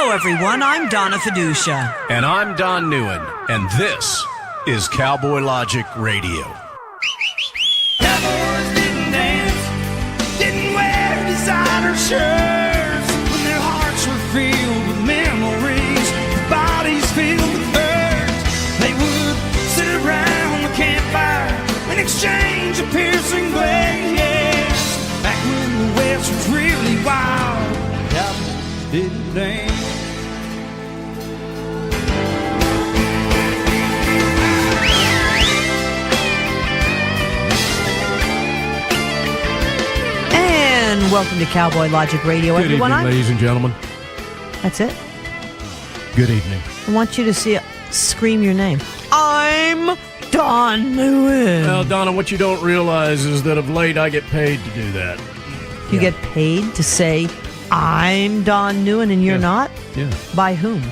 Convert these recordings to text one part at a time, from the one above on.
Hello, everyone. I'm Donna Fiducia. And I'm Don Neuen, and this is Cowboy Logic Radio. Cowboys didn't dance, didn't wear designer shirts. When their hearts were filled with memories, their bodies filled with hurt. They would sit around the campfire and exchange a piercing glance. Back when the West was really wild, cowboys didn't dance. And welcome to Cowboy Logic Radio. Good Everyone, evening, ladies and gentlemen. That's it. Good evening. I want you to scream your name. I'm Don Neuen. Well, Donna, what you don't realize is that of late I get paid to do that. You get paid to say, I'm Don Neuen and you're not? Yeah. By whom?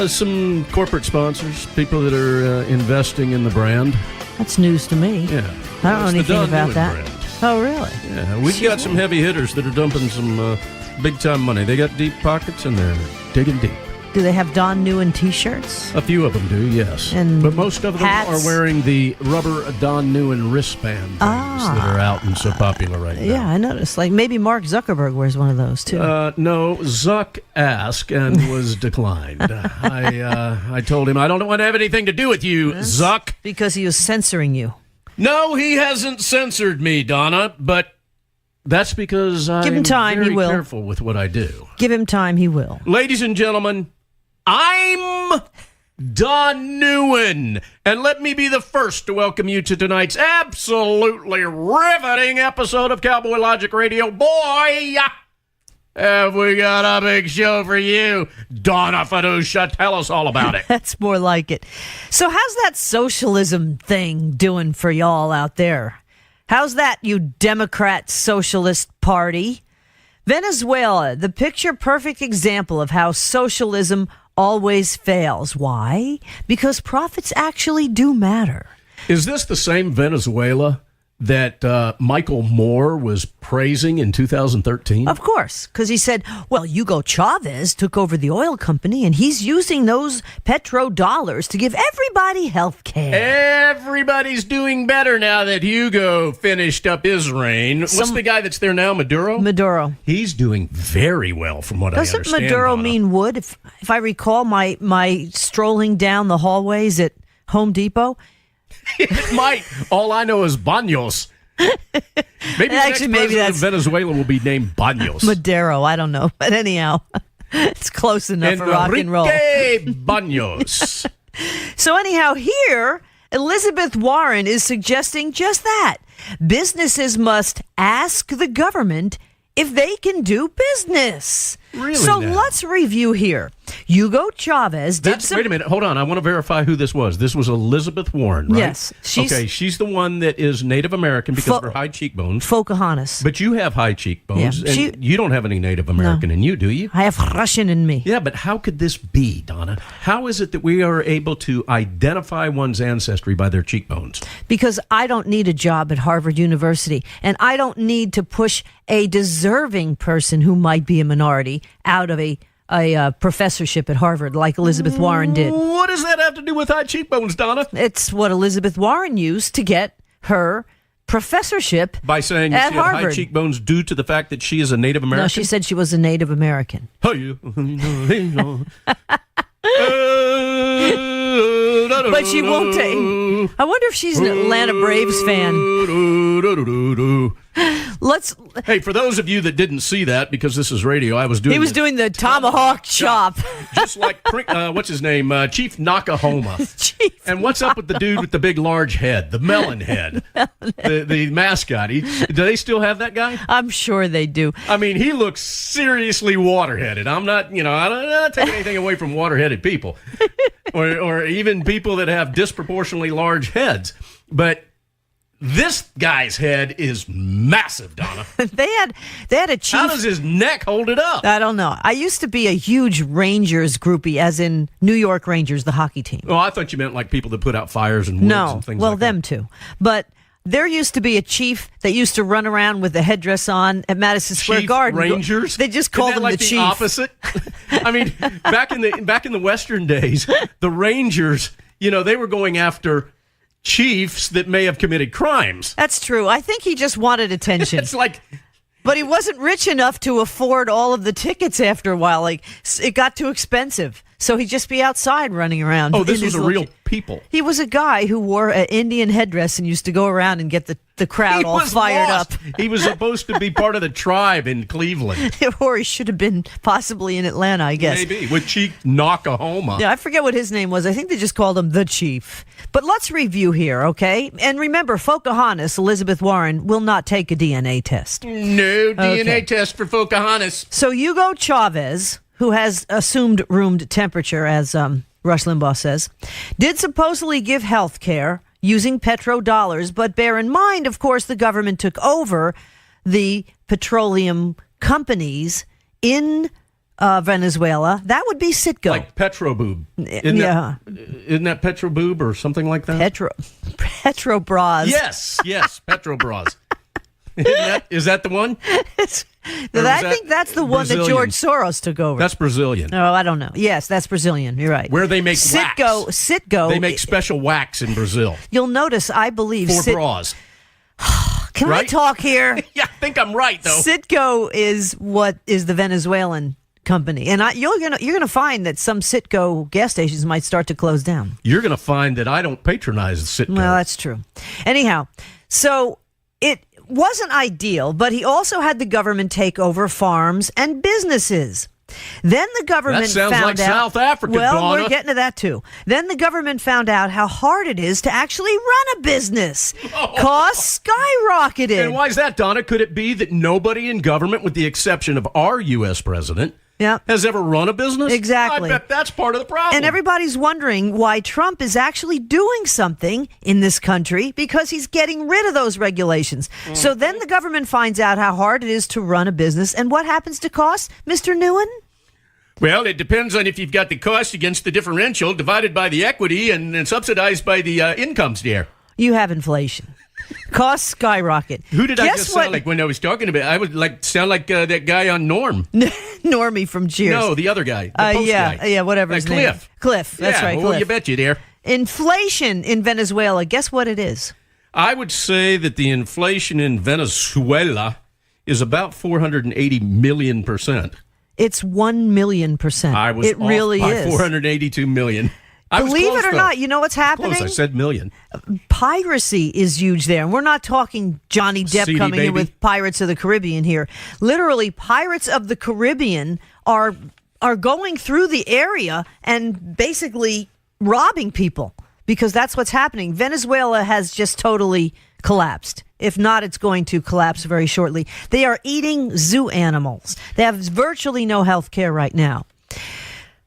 Some corporate sponsors, people that are investing in the brand. That's news to me. Yeah. I don't know anything about that. Brand. Oh, really? Yeah, we've got some heavy hitters that are dumping some big-time money. They got deep pockets and they're digging deep. Do they have Don Neuen t-shirts? A few of them do, yes. And but most of them hats? are wearing the rubber Don Neuen wristband things that are out and so popular right now. Yeah, I noticed. Like maybe Mark Zuckerberg wears one of those too. No, Zuck asked and was declined. I told him, I don't want to have anything to do with you, Zuck. Because he was censoring you. No, he hasn't censored me, Donna, but that's because I'm very careful with what I do. Give him time, he will. Ladies and gentlemen, I'm Don Neuen, and let me be the first to welcome you to tonight's absolutely riveting episode of Cowboy Logic Radio. Boy, have we got a big show for you. Donna Fiducia, tell us all about it. That's more like it. So how's that socialism thing doing for y'all out there? How's that, you Democrat Socialist Party? Venezuela, the picture-perfect example of how socialism always fails. Why? Because profits actually do matter. Is this the same Venezuela that Michael Moore was praising in 2013? Of course, because he said, well, Hugo Chavez took over the oil company and he's using those petrodollars to give everybody health care. Everybody's doing better now that Hugo finished up his reign. What's the guy that's there now, Maduro? Maduro. He's doing very well from what I understand. Doesn't Maduro Donna. mean wood? If I recall my strolling down the hallways at Home Depot, it might. All I know is Baños. Maybe the next president of Venezuela will be named Baños. Madero, I don't know. But anyhow, it's close enough for rock and roll. Baños. So anyhow, here, Elizabeth Warren is suggesting just that. Businesses must ask the government if they can do business. Really? So now? let's review here. Hugo Chavez did Wait a minute. Hold on. I want to verify who this was. This was Elizabeth Warren, right? Yes. She's the one that is Native American because of her high cheekbones. Pocahontas. But you have high cheekbones, Yeah. and you don't have any Native American in you, do you? I have Russian in me. Yeah, but how could this be, Donna? How is it that we are able to identify one's ancestry by their cheekbones? Because I don't need a job at Harvard University, and I don't need to push a deserving person who might be a minority out of a professorship at Harvard like Elizabeth Warren did. What does that have to do with high cheekbones, Donna? It's what Elizabeth Warren used to get her professorship by saying at she had Harvard. high cheekbones due to the fact that she is a Native American? No, she said she was a Native American. But she won't take. I wonder if she's an Atlanta Braves fan. Hey, for those of you that didn't see that, because this is radio, He was doing the tomahawk chop. Just like, what's his name? Chief Nakahoma. And what's up with the dude with the big, large head? The melon head. The mascot. Do they still have that guy? I'm sure they do. I mean, he looks seriously water-headed. I'm not taking anything away from water-headed people. or even people that have disproportionately large heads. But this guy's head is massive, Donna. They had a chief. How does his neck hold it up? I don't know. I used to be a huge Rangers groupie, as in New York Rangers, the hockey team. Oh, I thought you meant like people that put out fires and woods and things like that. Them too. But There used to be a chief that used to run around with a headdress on at Madison Square Chief Garden. Rangers. They just Isn't called that him like the chief. Opposite. I mean, back in the Western days, the Rangers, they were going after chiefs that may have committed crimes. That's true. I think he just wanted attention. It's like, But he wasn't rich enough to afford all of the tickets after a while. Like, it got too expensive. So he'd just be outside running around. oh, this in was his a little real people. He was a guy who wore an Indian headdress and used to go around and get the crowd all fired lost. up. He was supposed to be part of the tribe in Cleveland. Or he should have been possibly in Atlanta, I guess. Maybe with Chief Nakahoma. Yeah, I forget what his name was. I think they just called him the chief. But let's review here, okay? And remember, Pocahontas, Elizabeth Warren, will not take a DNA test. No DNA Okay. test for Pocahontas. So Hugo Chavez, who has assumed room temperature, as Rush Limbaugh says, did supposedly give health care using petrodollars, but bear in mind, of course, the government took over the petroleum companies in Venezuela. That would be Citgo. Like Petroboob. Isn't that Petroboob or something like that? Petrobras. Yes, Petrobras. Is that the one? I think that's the one that Brazilian? George Soros took over. That's Brazilian. Oh, I don't know. Yes, that's Brazilian. You're right. Where they make wax. Citgo. They make special wax in Brazil. You'll notice, I believe. For bras. Can I right? talk here? Yeah, I think I'm right, though. Citgo is what is the Venezuelan company, and you're gonna find that some Citgo gas stations might start to close down. You're going to find that I don't patronize Citgo. Well, that's true. Anyhow, so it wasn't ideal, but he also had the government take over farms and businesses. Then the government That sounds found like out, South Africa, well, Donna. we're getting to that too. Then the government found out how hard it is to actually run a business. Costs skyrocketed. And why is that, Donna? Could it be that nobody in government, with the exception of our U.S. president, has ever run a business? Exactly. I bet that's part of the problem. And everybody's wondering why Trump is actually doing something in this country, because he's getting rid of those regulations. So then the government finds out how hard it is to run a business. And what happens to costs, Mr. Neuen? Well, it depends on if you've got the cost against the differential divided by the equity and subsidized by the incomes there. You have inflation. Costs skyrocket. Who did I Guess just what? sound like when I was talking about? I would sound like that guy on Norm. Normie from Cheers. No, the other guy. The post guy. Yeah, whatever his name. Cliff. Cliff, that's right, Oh, Cliff. you bet you there. Inflation in Venezuela, guess what it is? I would say that the inflation in Venezuela is about 480 million %. It's 1,000,000%. I was it off really by is. 482 million. I was Believe close, it or though. not, you know what's happening? Close. I said million. Piracy is huge there. And we're not talking Johnny Depp CD coming in baby. with Pirates of the Caribbean here. Literally, Pirates of the Caribbean are going through the area and basically robbing people, because that's what's happening. Venezuela has just totally collapsed. If not, it's going to collapse very shortly. They are eating zoo animals. They have virtually no health care right now.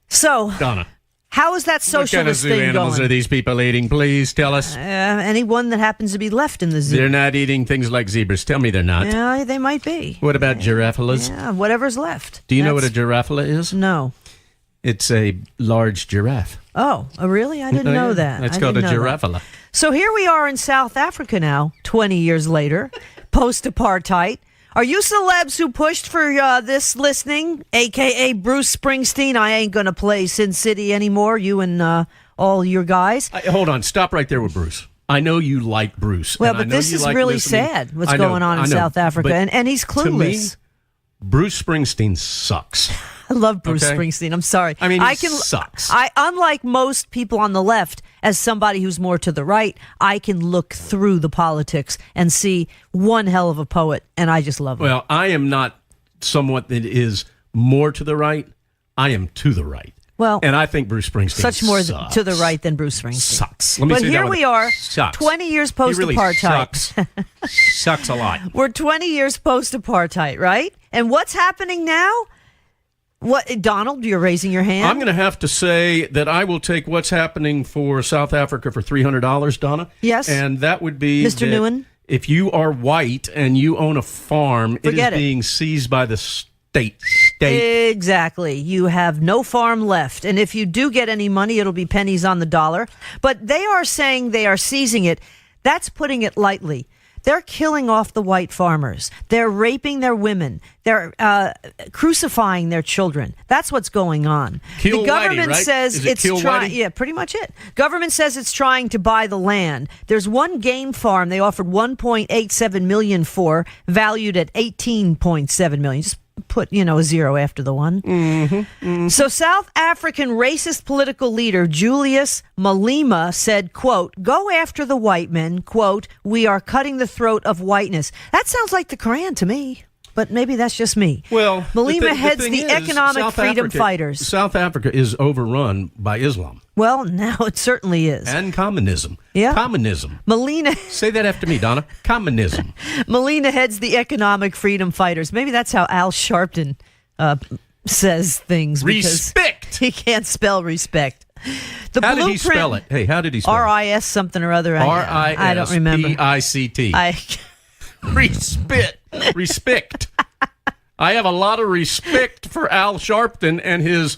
So, Donna, how is that what kind of socialist zoo thing animals going? are these people eating? Please tell us. Anyone that happens to be left in the zoo. They're not eating things like zebras. Tell me they're not. Yeah, they might be. What about giraffelas? Yeah, whatever's left. Do you know what a giraffela is? No. It's a large giraffe. Oh, really? I didn't know that. It's I called a didn't know that. giraffela. So here we are in South Africa now, 20 years later, post-apartheid. Are you celebs who pushed for this listening, a.k.a. Bruce Springsteen? I ain't going to play Sin City anymore, you and all your guys. Hold on. Stop right there with Bruce. I know you like Bruce. Well, and I but know this you is like really listening. sad, what's I know, going on I in know, South Africa, but and he's to me, clueless. Bruce Springsteen sucks. I love Bruce Okay. Springsteen. I'm sorry. I mean, he sucks. Unlike most people on the left, as somebody who's more to the right, I can look through the politics and see one hell of a poet, and I just love him. Well, I am not someone that is more to the right. I am to the right. Well, and I think Bruce Springsteen such more sucks. to the right than Bruce Springsteen. Sucks. Let me But say that here one. we are, Sucks. 20 years He really post-apartheid. sucks. Sucks a lot. We're 20 years post-apartheid, right? And what's happening now? What, Donald, you're raising your hand? I'm going to have to say that I will take what's happening for South Africa for $300, Donna. Yes. And that would be Mr. that Neuen? if you are white and you own a farm, Forget it it. is being seized by the state. Exactly. You have no farm left. And if you do get any money, it'll be pennies on the dollar. But they are saying they are seizing it. That's putting it lightly. They're killing off the white farmers. They're raping their women. They're crucifying their children. That's what's going on. Kill the government Whitey, right? says Is it it's kill trying. Whitey? Yeah, pretty much it. Government says it's trying to buy the land. There's one game farm they offered $1.87 million for, valued at $18.7 million. Just put, a zero after the one. So South African racist political leader Julius Malema said, quote, "Go after the white men, quote, we are cutting the throat of whiteness." That sounds like the Quran to me, but maybe that's just me. Well, Malema heads thing the is, economic South freedom Africa- fighters. South Africa is overrun by Islam Well, now it certainly is. and communism. Yeah. Communism. Malema Say that after me, Donna. Communism. heads the economic freedom fighters. Maybe that's how Al Sharpton says things. because Respect. He can't spell respect. The How did he blueprint- spell it? Hey, how did he spell it? RIS something or other. I don't remember. R-I-S-P-I-C-T. I Respect. I have a lot of respect for Al Sharpton and his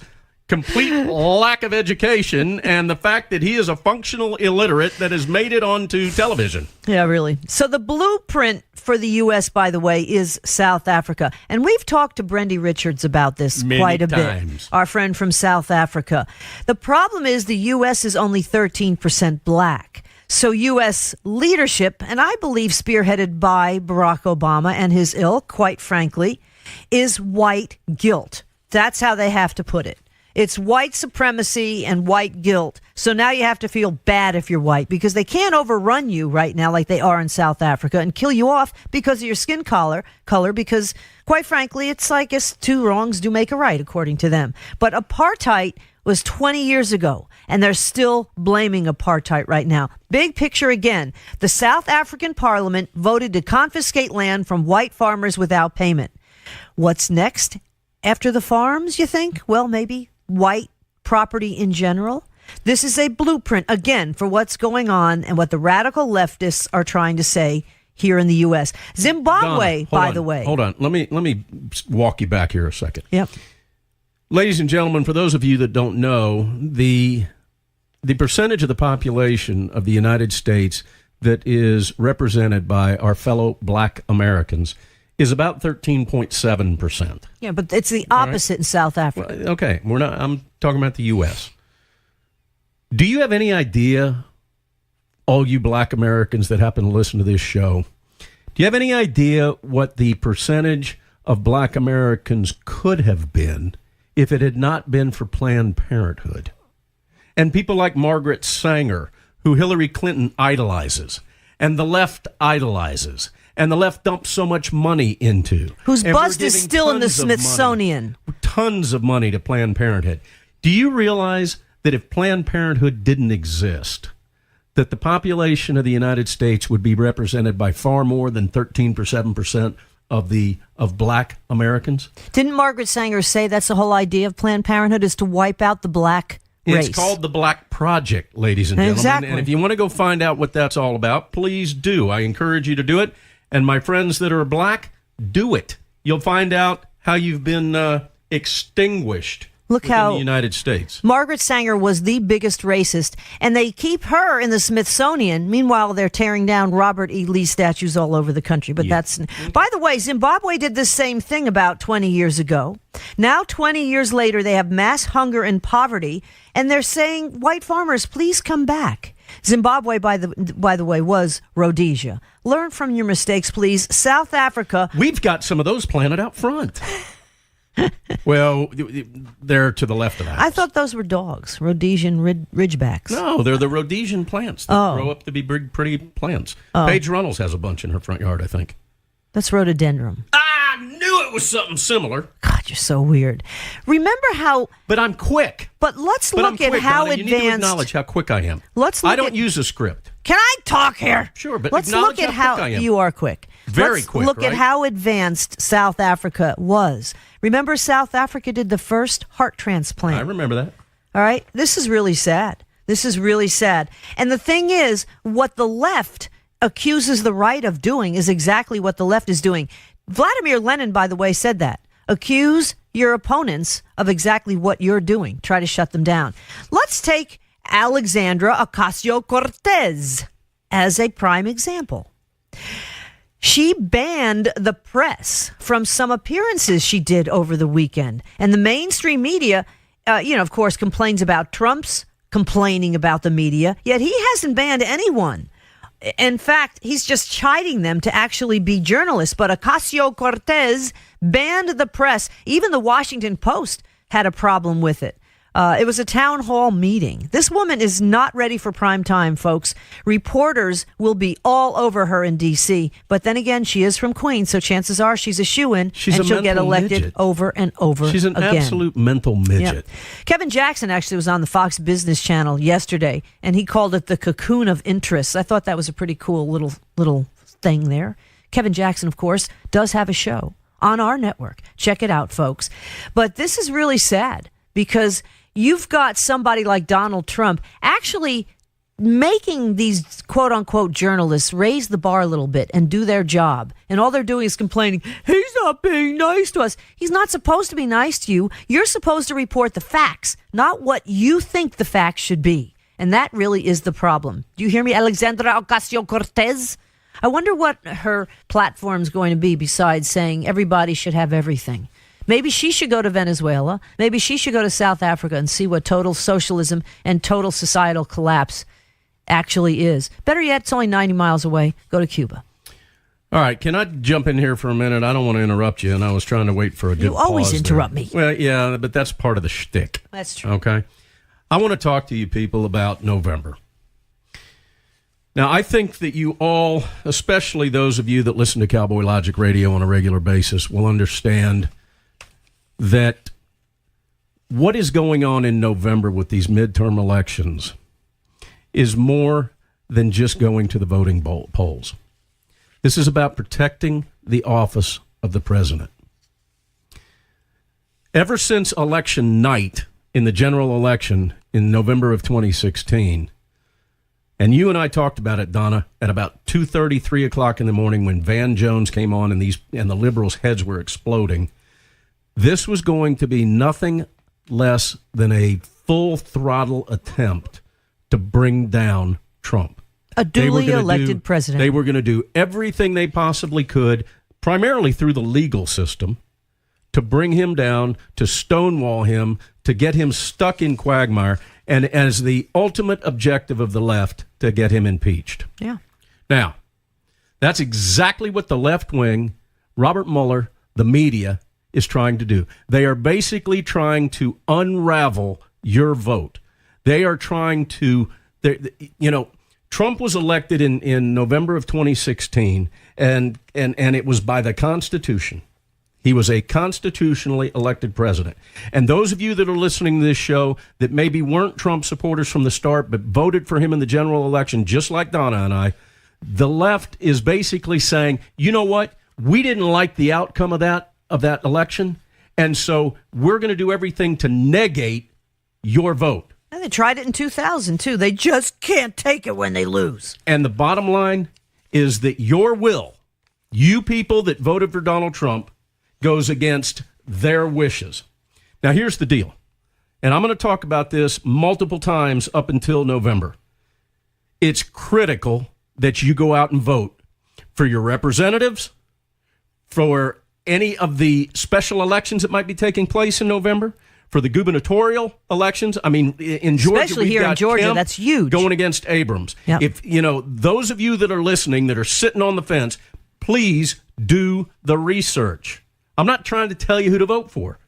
complete lack of education and the fact that he is a functional illiterate that has made it onto television. Yeah, really. So the blueprint for the U.S., by the way, is South Africa. And we've talked to Brendy Richards about this Many quite a times. bit, our friend from South Africa. The problem is the U.S. is only 13% black. So U.S. leadership, and I believe spearheaded by Barack Obama and his ilk, quite frankly, is white guilt. That's how they have to put it. It's white supremacy and white guilt. So now you have to feel bad if you're white because they can't overrun you right now like they are in South Africa and kill you off because of your skin color because, quite frankly, it's like two wrongs do make a right, according to them. But apartheid was 20 years ago, and they're still blaming apartheid right now. Big picture again. The South African parliament voted to confiscate land from white farmers without payment. What's next after the farms, you think? Well, maybe white property in general. This is a blueprint, again, for what's going on and what the radical leftists are trying to say here in the U.S. Zimbabwe, Donna, by on, the way. Hold on. Let me walk you back here a second. Yep. Ladies and gentlemen, for those of you that don't know, the percentage of the population of the United States that is represented by our fellow black Americans is about 13.7%. Yeah, but it's the opposite in South Africa. Well, okay, I'm talking about the U.S. Do you have any idea, all you black Americans that happen to listen to this show, do you have any idea what the percentage of black Americans could have been if it had not been for Planned Parenthood? And people like Margaret Sanger, who Hillary Clinton idolizes, and the left idolizes, and the left dumps so much money into. Whose And we're bust is giving still in the tons of money. Smithsonian. Tons of money to Planned Parenthood. Do you realize that if Planned Parenthood didn't exist, that the population of the United States would be represented by far more than 13% of black Americans? Didn't Margaret Sanger say that's the whole idea of Planned Parenthood is to wipe out the black race? It's called the Black Project, ladies and gentlemen. Exactly. And if you want to go find out what that's all about, please do. I encourage you to do it. And my friends that are black, do it. You'll find out how you've been extinguished Look within how the United States. Margaret Sanger was the biggest racist, and they keep her in the Smithsonian. Meanwhile, they're tearing down Robert E. Lee statues all over the country. But that's, by the way, Zimbabwe did the same thing about 20 years ago. Now, 20 years later, they have mass hunger and poverty, and they're saying, white farmers, please come back. Zimbabwe, by the way, was Rhodesia. Learn from your mistakes, please. South Africa. We've got some of those planted out front. Well, they're to the left of that. I thought those were dogs, Rhodesian ridgebacks. No, they're the Rhodesian plants that grow up to be big, pretty plants. Paige Runnels has a bunch in her front yard, I think. That's rhododendron. I knew it was something similar. God, you're so weird. Remember how... But I'm quick. But let's But I'm look at quick, how Donna. You need to advanced... acknowledge how quick I am. Let's look I don't at- use a script. Can I talk here? Sure, but let's acknowledge look at how how quick I am. you are quick. Very let's quick, look at right? how advanced South Africa was. Remember, South Africa did the first heart transplant. I remember that. All right? This is really sad. This is really sad. And the thing is, what the left accuses the right of doing is exactly what the left is doing. Vladimir Lenin, by the way, said that. Accuse your opponents of exactly what you're doing. Try to shut them down. Let's take Alexandra Ocasio-Cortez as a prime example. She banned the press from some appearances she did over the weekend. And the mainstream media, of course, complains about Trump's complaining about the media, yet he hasn't banned anyone. In fact, he's just chiding them to actually be journalists. But Ocasio-Cortez banned the press. Even the Washington Post had a problem with it. It was a town hall meeting. This woman is not ready for prime time, folks. Reporters will be all over her in D.C. But then again, she is from Queens, so chances are she's a shoo-in, and she'll get elected midget. Over and over again. She's an absolute mental midget. Yep. Kevin Jackson actually was on the Fox Business Channel yesterday, and he called it the cocoon of interests. I thought that was a pretty cool little thing there. Kevin Jackson, of course, does have a show on our network. Check it out, folks. But this is really sad because you've got somebody like Donald Trump actually making these quote-unquote journalists raise the bar a little bit and do their job. And all they're doing is complaining, he's not being nice to us. He's not supposed to be nice to you. You're supposed to report the facts, not what you think the facts should be. And that really is the problem. Do you hear me, Alexandra Ocasio-Cortez? I wonder what her platform's going to be besides saying everybody should have everything. Maybe she should go to Venezuela. Maybe she should go to South Africa and see what total socialism and total societal collapse actually is. Better yet, it's only 90 miles away. Go to Cuba. All right, can I jump in here for a minute? I don't want to interrupt you, and I was trying to wait for a good You always pause interrupt there. me. Well, yeah, but that's part of the shtick. That's true. Okay? I want to talk to you people about November. Now, I think that you all, especially those of you that listen to Cowboy Logic Radio on a regular basis, will understand that what is going on in November with these midterm elections is more than just going to the voting polls. This is about protecting the office of the president. Ever since election night in the general election in November of 2016, and you and I talked about it, Donna, at about 2:30, 3 o'clock in the morning when Van Jones came on and the liberals' heads were exploding, this was going to be nothing less than a full-throttle attempt to bring down Trump. A duly elected president. They were going to do everything they possibly could, primarily through the legal system, to bring him down, to stonewall him, to get him stuck in quagmire, and as the ultimate objective of the left, to get him impeached. Yeah. Now, that's exactly what the left wing, Robert Mueller, the media, is trying to do. They are basically trying to unravel your vote. They are trying to, Trump was elected in November of 2016, and it was by the Constitution. He was a constitutionally elected president. And those of you that are listening to this show that maybe weren't Trump supporters from the start but voted for him in the general election, just like Donna and I, the left is basically saying, you know what? We didn't like the outcome of that election, and so we're going to do everything to negate your vote. And they tried it in 2000, too. They just can't take it when they lose. And the bottom line is that your will, you people that voted for Donald Trump, goes against their wishes. Now, here's the deal, and I'm going to talk about this multiple times up until November. It's critical that you go out and vote for your representatives, for any of the special elections that might be taking place in November, for the gubernatorial elections. I mean, in Georgia, especially here in Georgia, Kemp that's huge. Going against Abrams. Yep. If those of you that are listening that are sitting on the fence, please do the research. I'm not trying to tell you who to vote for,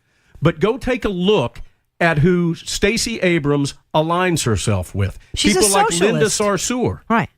but go take a look at who Stacey Abrams aligns herself with. She's people a like socialist. Linda Sarsour. Right.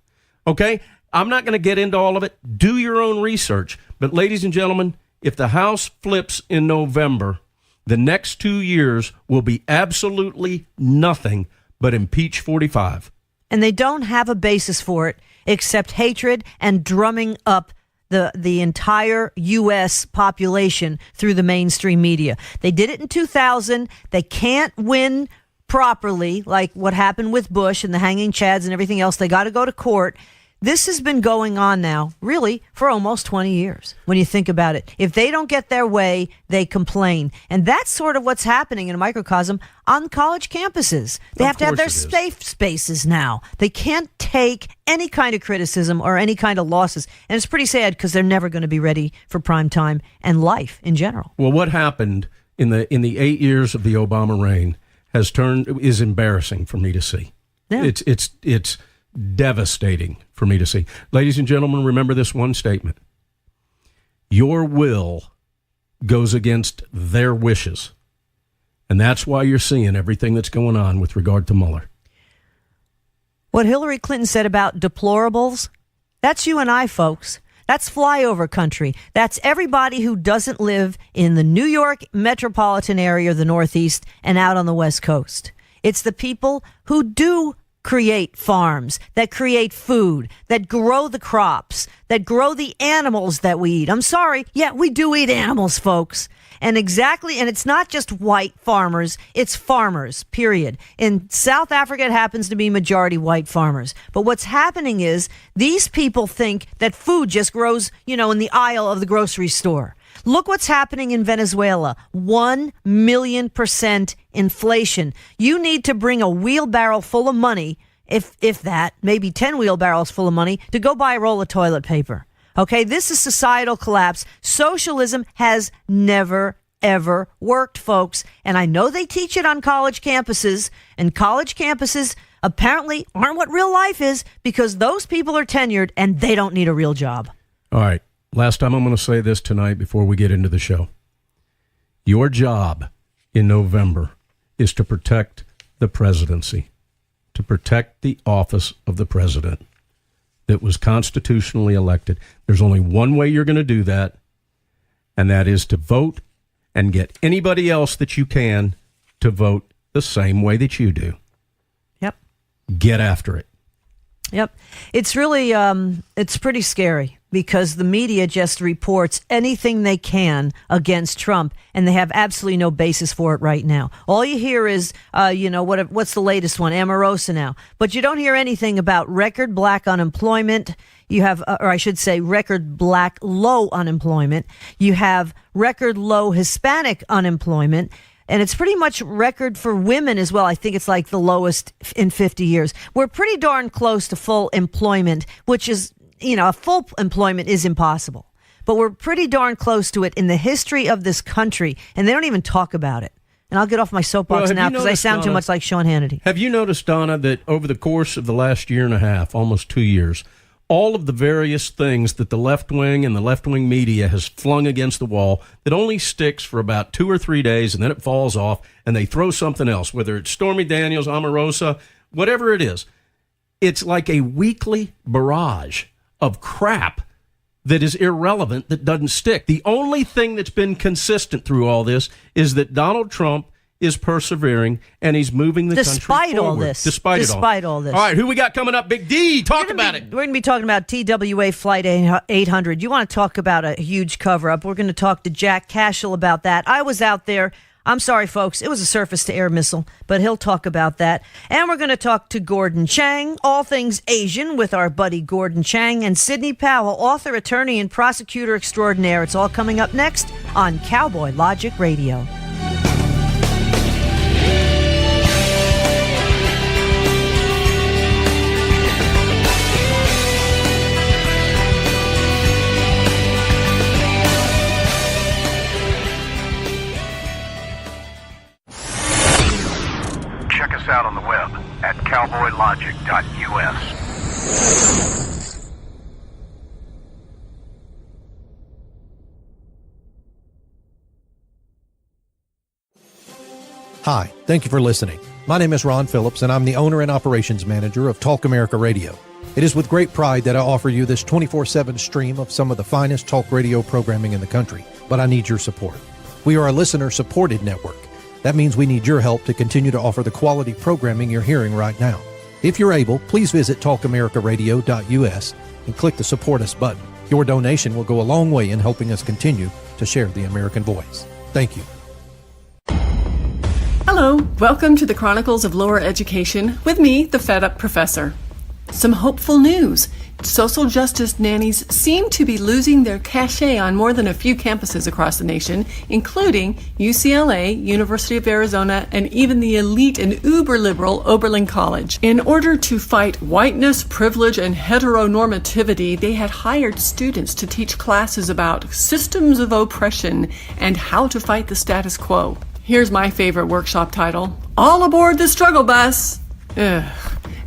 Okay? I'm not going to get into all of it. Do your own research. But ladies and gentlemen, if the House flips in November, the next 2 years will be absolutely nothing but impeach 45. And they don't have a basis for it except hatred and drumming up the entire U.S. population through the mainstream media. They did it in 2000. They can't win properly, like what happened with Bush and the hanging chads and everything else. They got to go to court. This has been going on now, really, for almost 20 years, when you think about it. If they don't get their way, they complain. And that's sort of what's happening in a microcosm on college campuses. They have to have their safe spaces now. They can't take any kind of criticism or any kind of losses. And it's pretty sad because they're never going to be ready for prime time and life in general. Well, what happened in the 8 years of the Obama reign is embarrassing for me to see. Yeah. It's devastating for me to see. Ladies and gentlemen, remember this one statement. Your will goes against their wishes. And that's why you're seeing everything that's going on with regard to Mueller. What Hillary Clinton said about deplorables, that's you and I, folks. That's flyover country. That's everybody who doesn't live in the New York metropolitan area or the Northeast and out on the West Coast. It's the people who do create farms, that create food, that grow the crops, that grow the animals that we eat. I'm sorry. Yeah, we do eat animals, folks. And it's not just white farmers, it's farmers, period. In South Africa, it happens to be majority white farmers. But what's happening is these people think that food just grows, in the aisle of the grocery store. Look what's happening in Venezuela. 1,000,000% inflation. You need to bring a wheelbarrow full of money, if that, maybe 10 wheelbarrows full of money, to go buy a roll of toilet paper. Okay, this is societal collapse. Socialism has never, ever worked, folks. And I know they teach it on college campuses, and college campuses apparently aren't what real life is because those people are tenured and they don't need a real job. All right. Last time I'm going to say this tonight before we get into the show. Your job in November is to protect the presidency, to protect the office of the president that was constitutionally elected. There's only one way you're going to do that, and that is to vote and get anybody else that you can to vote the same way that you do. Yep. Get after it. Yep. It's really, it's pretty scary because the media just reports anything they can against Trump, and they have absolutely no basis for it right now. All you hear is, what's the latest one? Omarosa now. But you don't hear anything about record black unemployment. You have, or I should say, record black low unemployment. You have record low Hispanic unemployment. And it's pretty much record for women as well. I think it's like the lowest in 50 years. We're pretty darn close to full employment, which is, full employment is impossible. But we're pretty darn close to it in the history of this country. And they don't even talk about it. And I'll get off my soapbox now because I sound too much like Sean Hannity. Have you noticed, Donna, that over the course of the last year and a half, almost 2 years, all of the various things that the left wing and the left wing media has flung against the wall that only sticks for about 2 or 3 days and then it falls off and they throw something else, whether it's Stormy Daniels, Omarosa, whatever it is. It's like a weekly barrage of crap that is irrelevant, that doesn't stick. The only thing that's been consistent through all this is that Donald Trump is persevering, and he's moving the country forward. Despite all this. All right, who we got coming up? Big D, talk about it. We're going to be talking about TWA Flight 800. You want to talk about a huge cover-up. We're going to talk to Jack Cashill about that. I was out there. I'm sorry, folks. It was a surface-to-air missile, but he'll talk about that. And we're going to talk to Gordon Chang, all things Asian, with our buddy Gordon Chang, and Sidney Powell, author, attorney, and prosecutor extraordinaire. It's all coming up next on Cowboy Logic Radio. Out on the web at cowboylogic.us. Hi, thank you for listening. My name is Ron Phillips, and I'm the owner and operations manager of Talk America Radio. It is with great pride that I offer you this 24/7 stream of some of the finest talk radio programming in the country, but I need your support. We are a listener-supported network. That means we need your help to continue to offer the quality programming you're hearing right now. If you're able, please visit talkamericaradio.us and click the Support Us button. Your donation will go a long way in helping us continue to share the American voice. Thank you. Hello, welcome to the Chronicles of Lower Education with me, the Fed Up Professor. Some hopeful news. Social justice nannies seem to be losing their cachet on more than a few campuses across the nation, including UCLA, University of Arizona, and even the elite and uber-liberal Oberlin College. In order to fight whiteness, privilege, and heteronormativity, they had hired students to teach classes about systems of oppression and how to fight the status quo. Here's my favorite workshop title: All Aboard the Struggle Bus! Ugh.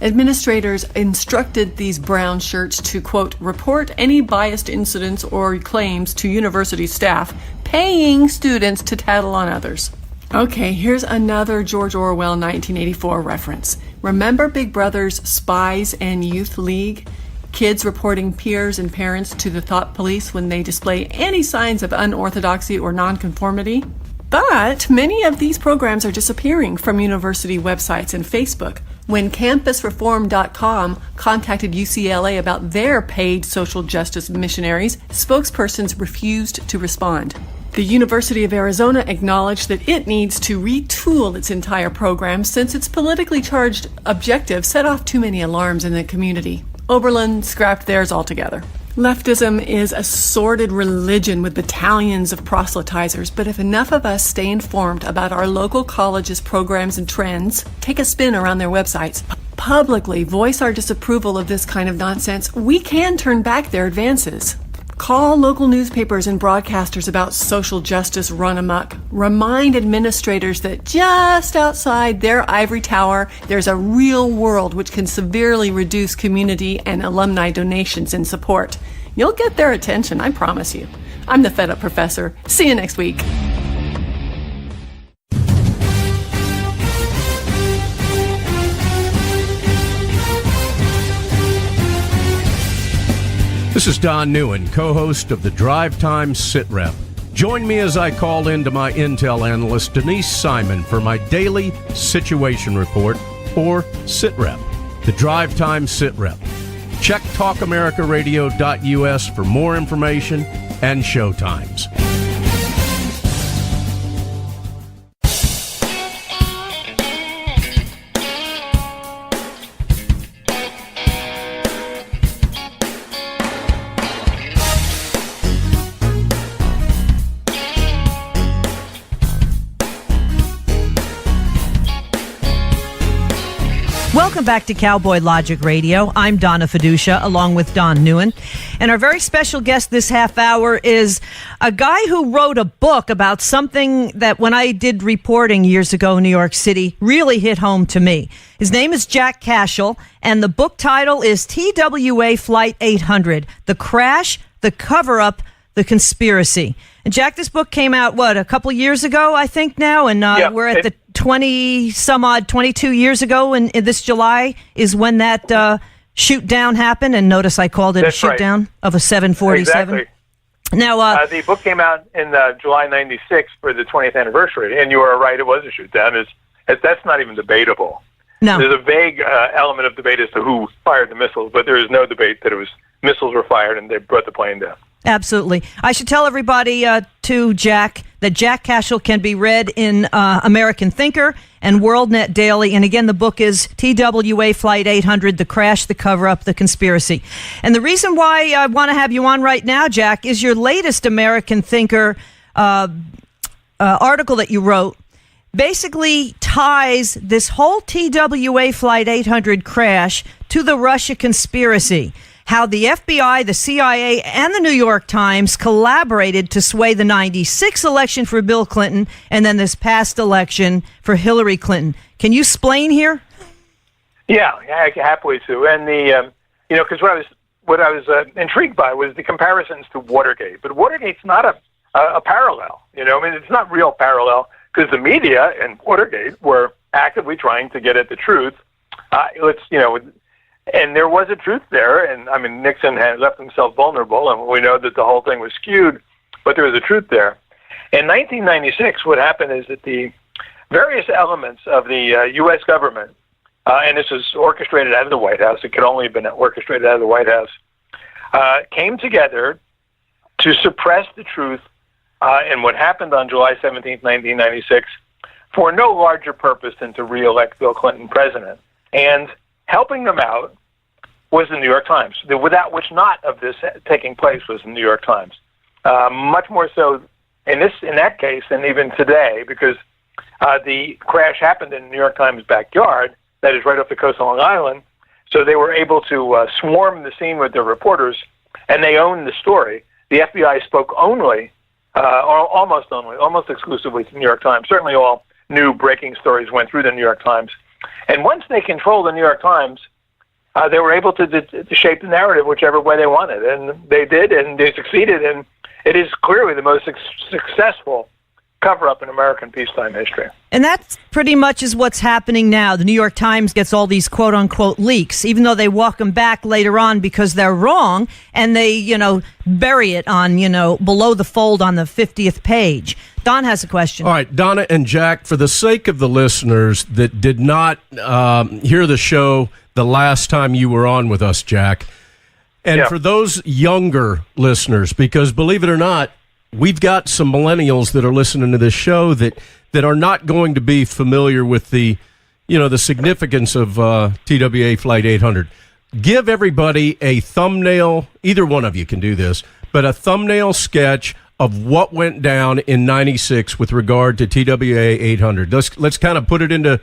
Administrators instructed these brown shirts to, quote, report any biased incidents or claims to university staff, paying students to tattle on others. Okay, here's another George Orwell 1984 reference. Remember Big Brother's Spies and Youth League? Kids reporting peers and parents to the thought police when they display any signs of unorthodoxy or nonconformity? But many of these programs are disappearing from university websites and Facebook. When campusreform.com contacted UCLA about their paid social justice missionaries, spokespersons refused to respond. The University of Arizona acknowledged that it needs to retool its entire program since its politically charged objective set off too many alarms in the community. Oberlin scrapped theirs altogether. Leftism is a sordid religion with battalions of proselytizers, but if enough of us stay informed about our local colleges' programs and trends, take a spin around their websites, publicly voice our disapproval of this kind of nonsense, we can turn back their advances. Call local newspapers and broadcasters about social justice run amok. Remind administrators that just outside their ivory tower, there's a real world which can severely reduce community and alumni donations and support. You'll get their attention, I promise you. I'm the Fed Up Professor. See you next week. This is Don NEUEN, co-host of the Drive Time SitRep. Join me as I call in to my Intel analyst, Denise Simon, for my daily situation report, or SitRep, the Drive Time SitRep. Check talkamericaradio.us for more information and show times. Welcome back to Cowboy Logic Radio. I'm Donna Fiducia, along with Don NEUEN. And our very special guest this half hour is a guy who wrote a book about something that, when I did reporting years ago in New York City, really hit home to me. His name is Jack Cashill, and the book title is TWA Flight 800, The Crash, the Coverup, the Conspiracy. And Jack, this book came out, a couple years ago, I think now, and we're at the 22 years ago, and this July is when that shoot down happened. And notice I called it a shoot down of a 747. Exactly. Now, the book came out in July '96 for the 20th anniversary, and you are right; it was a shoot down. That's not even debatable. No. There's a vague element of debate as to who fired the missiles, but there is no debate that missiles were fired and they brought the plane down. Absolutely. I should tell everybody, to Jack, that Jack Cashill can be read in American Thinker and WorldNet Daily. And again, the book is TWA Flight 800, The Crash, the Cover-Up, the Conspiracy. And the reason why I want to have you on right now, Jack, is your latest American Thinker article that you wrote basically ties this whole TWA Flight 800 crash to the Russia conspiracy. How the FBI, the CIA, and the New York Times collaborated to sway the '96 election for Bill Clinton and then this past election for Hillary Clinton. Can you explain here? Yeah, happily to. And because what I was intrigued by was the comparisons to Watergate. But Watergate's not a parallel. It's not real parallel because the media and Watergate were actively trying to get at the truth. And there was a truth there, and Nixon had left himself vulnerable, and we know that the whole thing was skewed, but there was a truth there. In 1996, what happened is that the various elements of the U.S. government, and this was orchestrated out of the White House, it could only have been orchestrated out of the White House, came together to suppress the truth in what happened on July 17, 1996, for no larger purpose than to re-elect Bill Clinton president. And helping them out was the New York Times. Without which not of this taking place was the New York Times. Much more so in that case than even today, because the crash happened in the New York Times backyard, that is right off the coast of Long Island, so they were able to swarm the scene with their reporters, and they owned the story. The FBI spoke only, or almost exclusively to the New York Times. Certainly all new breaking stories went through the New York Times. And once they controlled the New York Times, they were able to shape the narrative whichever way they wanted. And they did, and they succeeded, and it is clearly the most successful cover-up in American peacetime history. And that pretty much is what's happening now. The New York Times gets all these quote-unquote leaks, even though they walk them back later on because they're wrong, and they, bury it on, below the fold on the 50th page. Don has a question. All right, Donna and Jack, for the sake of the listeners that did not hear the show the last time you were on with us, Jack, and for those younger listeners, because believe it or not, we've got some millennials that are listening to this show that are not going to be familiar with the significance of TWA Flight 800. Give everybody a thumbnail, either one of you can do this, but a thumbnail sketch of what went down in 96 with regard to TWA 800. Let's kind of put it into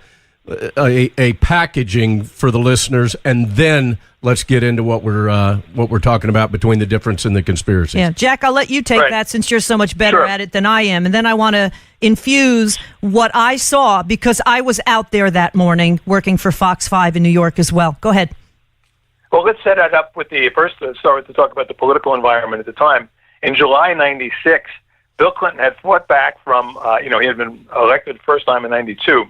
a packaging for the listeners, and then let's get into what we're talking about between the difference and the conspiracy. Yeah, Jack, I'll let you take that since you're so much better at it than I am, and then I want to infuse what I saw because I was out there that morning working for Fox 5 in New York as well. Go ahead. Well, let's set that up with start to talk about the political environment at the time. In July 96, Bill Clinton had fought back from, he had been elected first time in 92,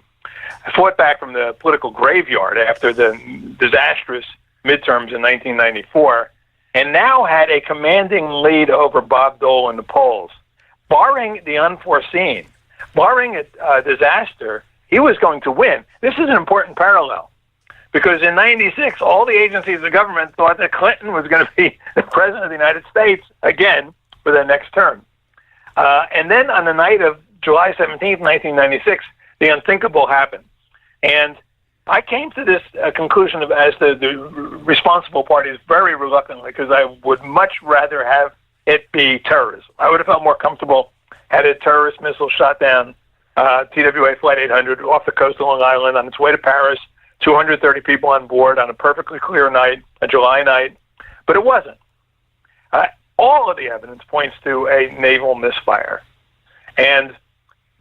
fought back from the political graveyard after the disastrous midterms in 1994, and now had a commanding lead over Bob Dole in the polls. Barring the unforeseen, barring a disaster, he was going to win. This is an important parallel, because in 96, all the agencies of government thought that Clinton was going to be the president of the United States again for the next term. And then on the night of July 17th, 1996, the unthinkable happened. And I came to this conclusion as the responsible parties very reluctantly, because I would much rather have it be terrorism. I would have felt more comfortable had a terrorist missile shot down TWA Flight 800 off the coast of Long Island on its way to Paris, 230 people on board on a perfectly clear night, a July night, but it wasn't. All of the evidence points to a naval misfire, and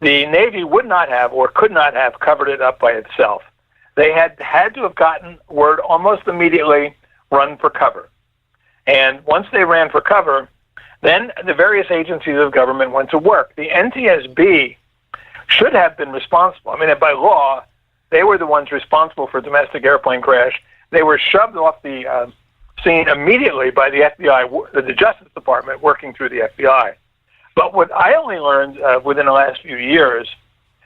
the Navy would not have or could not have covered it up by itself. They had to have gotten word almost immediately, run for cover. And once they ran for cover, then the various agencies of government went to work. The NTSB should have been responsible. I mean, by law, they were the ones responsible for domestic airplane crash. They were shoved off the scene immediately by the FBI, the Justice Department, working through the FBI. But what I only learned within the last few years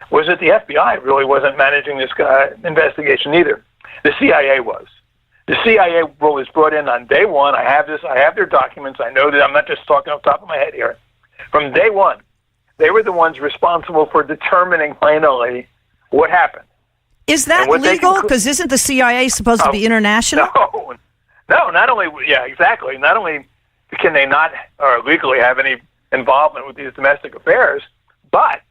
was that the FBI really wasn't managing this investigation either. The CIA was. The CIA was brought in on day one. I have their documents. I know that I'm not just talking off the top of my head here. From day one, they were the ones responsible for determining finally what happened. Is that legal? Because isn't the CIA supposed to be international? No, not only, yeah, exactly. Not only can they not legally have any involvement with these domestic affairs, but,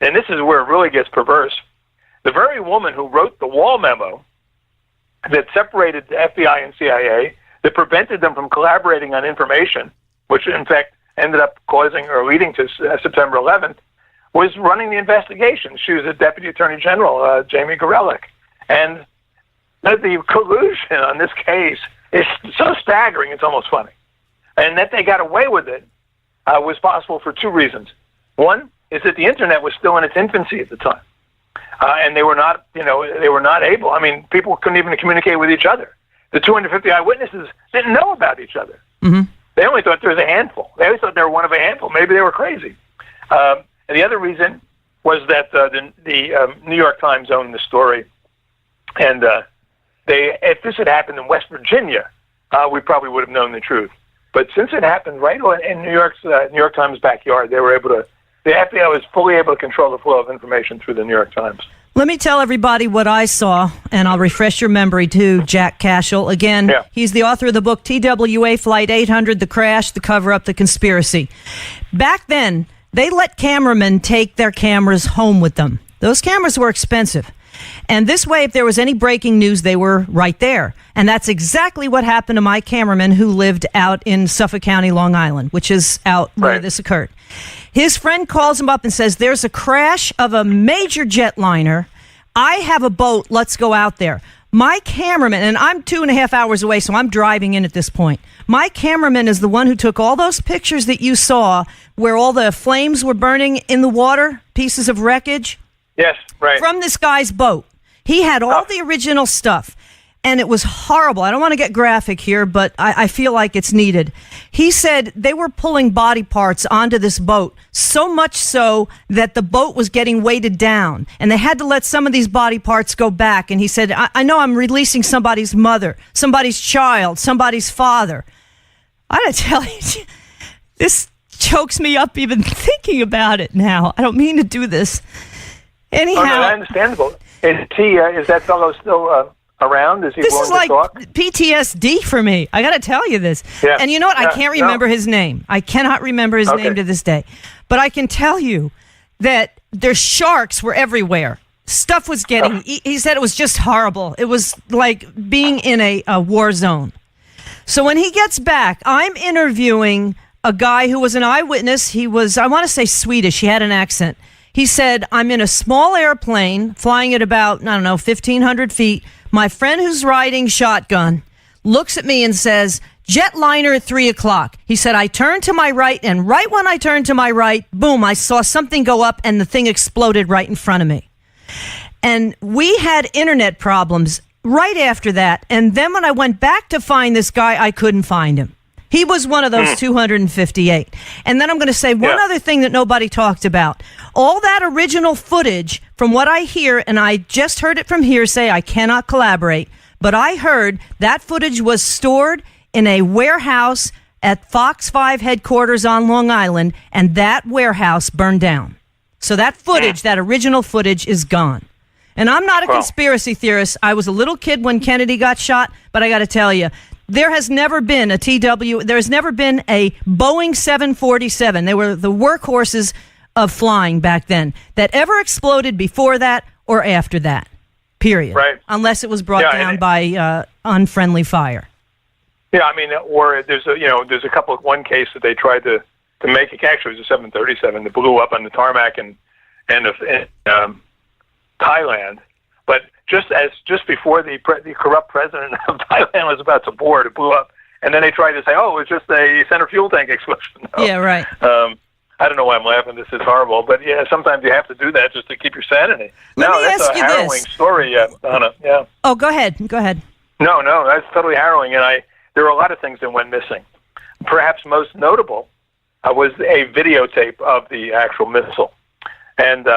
and this is where it really gets perverse, the very woman who wrote the Wall memo that separated the FBI and CIA, that prevented them from collaborating on information, which in fact ended up causing or leading to September 11th, was running the investigation. She was a Deputy Attorney General, Jamie Gorelick. And the collusion on this case is so staggering, it's almost funny. And that they got away with it was possible for two reasons. One is that the internet was still in its infancy at the time. And they were not, they were not able. I mean, people couldn't even communicate with each other. The 250 eyewitnesses didn't know about each other. Mm-hmm. They only thought there was a handful. They always thought they were one of a handful. Maybe they were crazy. And the other reason was that the New York Times owned the story. And if this had happened in West Virginia, we probably would have known the truth. But since it happened right in New York Times backyard, they were able to. The FBI was fully able to control the flow of information through the New York Times. Let me tell everybody what I saw, and I'll refresh your memory too, Jack Cashill. Again, He's the author of the book TWA Flight 800, The Crash, The Coverup, The Conspiracy. Back then, they let cameramen take their cameras home with them. Those cameras were expensive. And this way, if there was any breaking news, they were right there. And that's exactly what happened to my cameraman who lived out in Suffolk County, Long Island, which is out where this occurred. His friend calls him up and says, there's a crash of a major jetliner. I have a boat. Let's go out there. My cameraman, and I'm 2.5 hours away, so I'm driving in at this point. My cameraman is the one who took all those pictures that you saw where all the flames were burning in the water, pieces of wreckage. Yes, right. From this guy's boat. He had all the original stuff, and it was horrible. I don't want to get graphic here, but I feel like it's needed. He said they were pulling body parts onto this boat, so much so that the boat was getting weighted down, and they had to let some of these body parts go back. And he said, I know I'm releasing somebody's mother, somebody's child, somebody's father. I gotta tell you, this chokes me up even thinking about it now. I don't mean to do this. Anyhow, no, understandable. Is that fellow still around? Is he willing to talk? This is like PTSD for me. I got to tell you this. Yeah. And you know what? I can't remember his name. I cannot remember his name to this day. But I can tell you that their sharks were everywhere. Stuff was getting... He said it was just horrible. It was like being in a war zone. So when he gets back, I'm interviewing a guy who was an eyewitness. He was, I want to say Swedish. He had an accent. He said, I'm in a small airplane flying at about, 1,500 feet. My friend who's riding shotgun looks at me and says, jetliner at 3 o'clock. He said, I turned to my right, and right when I turned to my right, boom, I saw something go up and the thing exploded right in front of me. And we had internet problems right after that. And then when I went back to find this guy, I couldn't find him. He was one of those 258. And then I'm going to say one other thing that nobody talked about. All that original footage, from what I hear, and I just heard it from hearsay, I cannot collaborate, but I heard that footage was stored in a warehouse at Fox 5 headquarters on Long Island, and that warehouse burned down. So that footage, that original footage, is gone. And I'm not a conspiracy theorist. I was a little kid when Kennedy got shot, but I got to tell you, there has never been a there's never been a Boeing 747. They were the workhorses of flying back then that ever exploded before that or after that, period. Right. Unless it was brought down by unfriendly fire. Yeah, I mean, or there's one case that they tried to make it. Actually, it was a 737 that blew up on the tarmac in Thailand. But just before the corrupt president of Thailand was about to board, it blew up, and then they tried to say, "Oh, it was just a center fuel tank explosion." No. Yeah, right. I don't know why I'm laughing. This is horrible, but yeah, sometimes you have to do that just to keep your sanity. Let me that's ask a you harrowing this. Story, Donna. Yeah. Oh, go ahead. No, that's totally harrowing, and there were a lot of things that went missing. Perhaps most notable was a videotape of the actual missile, and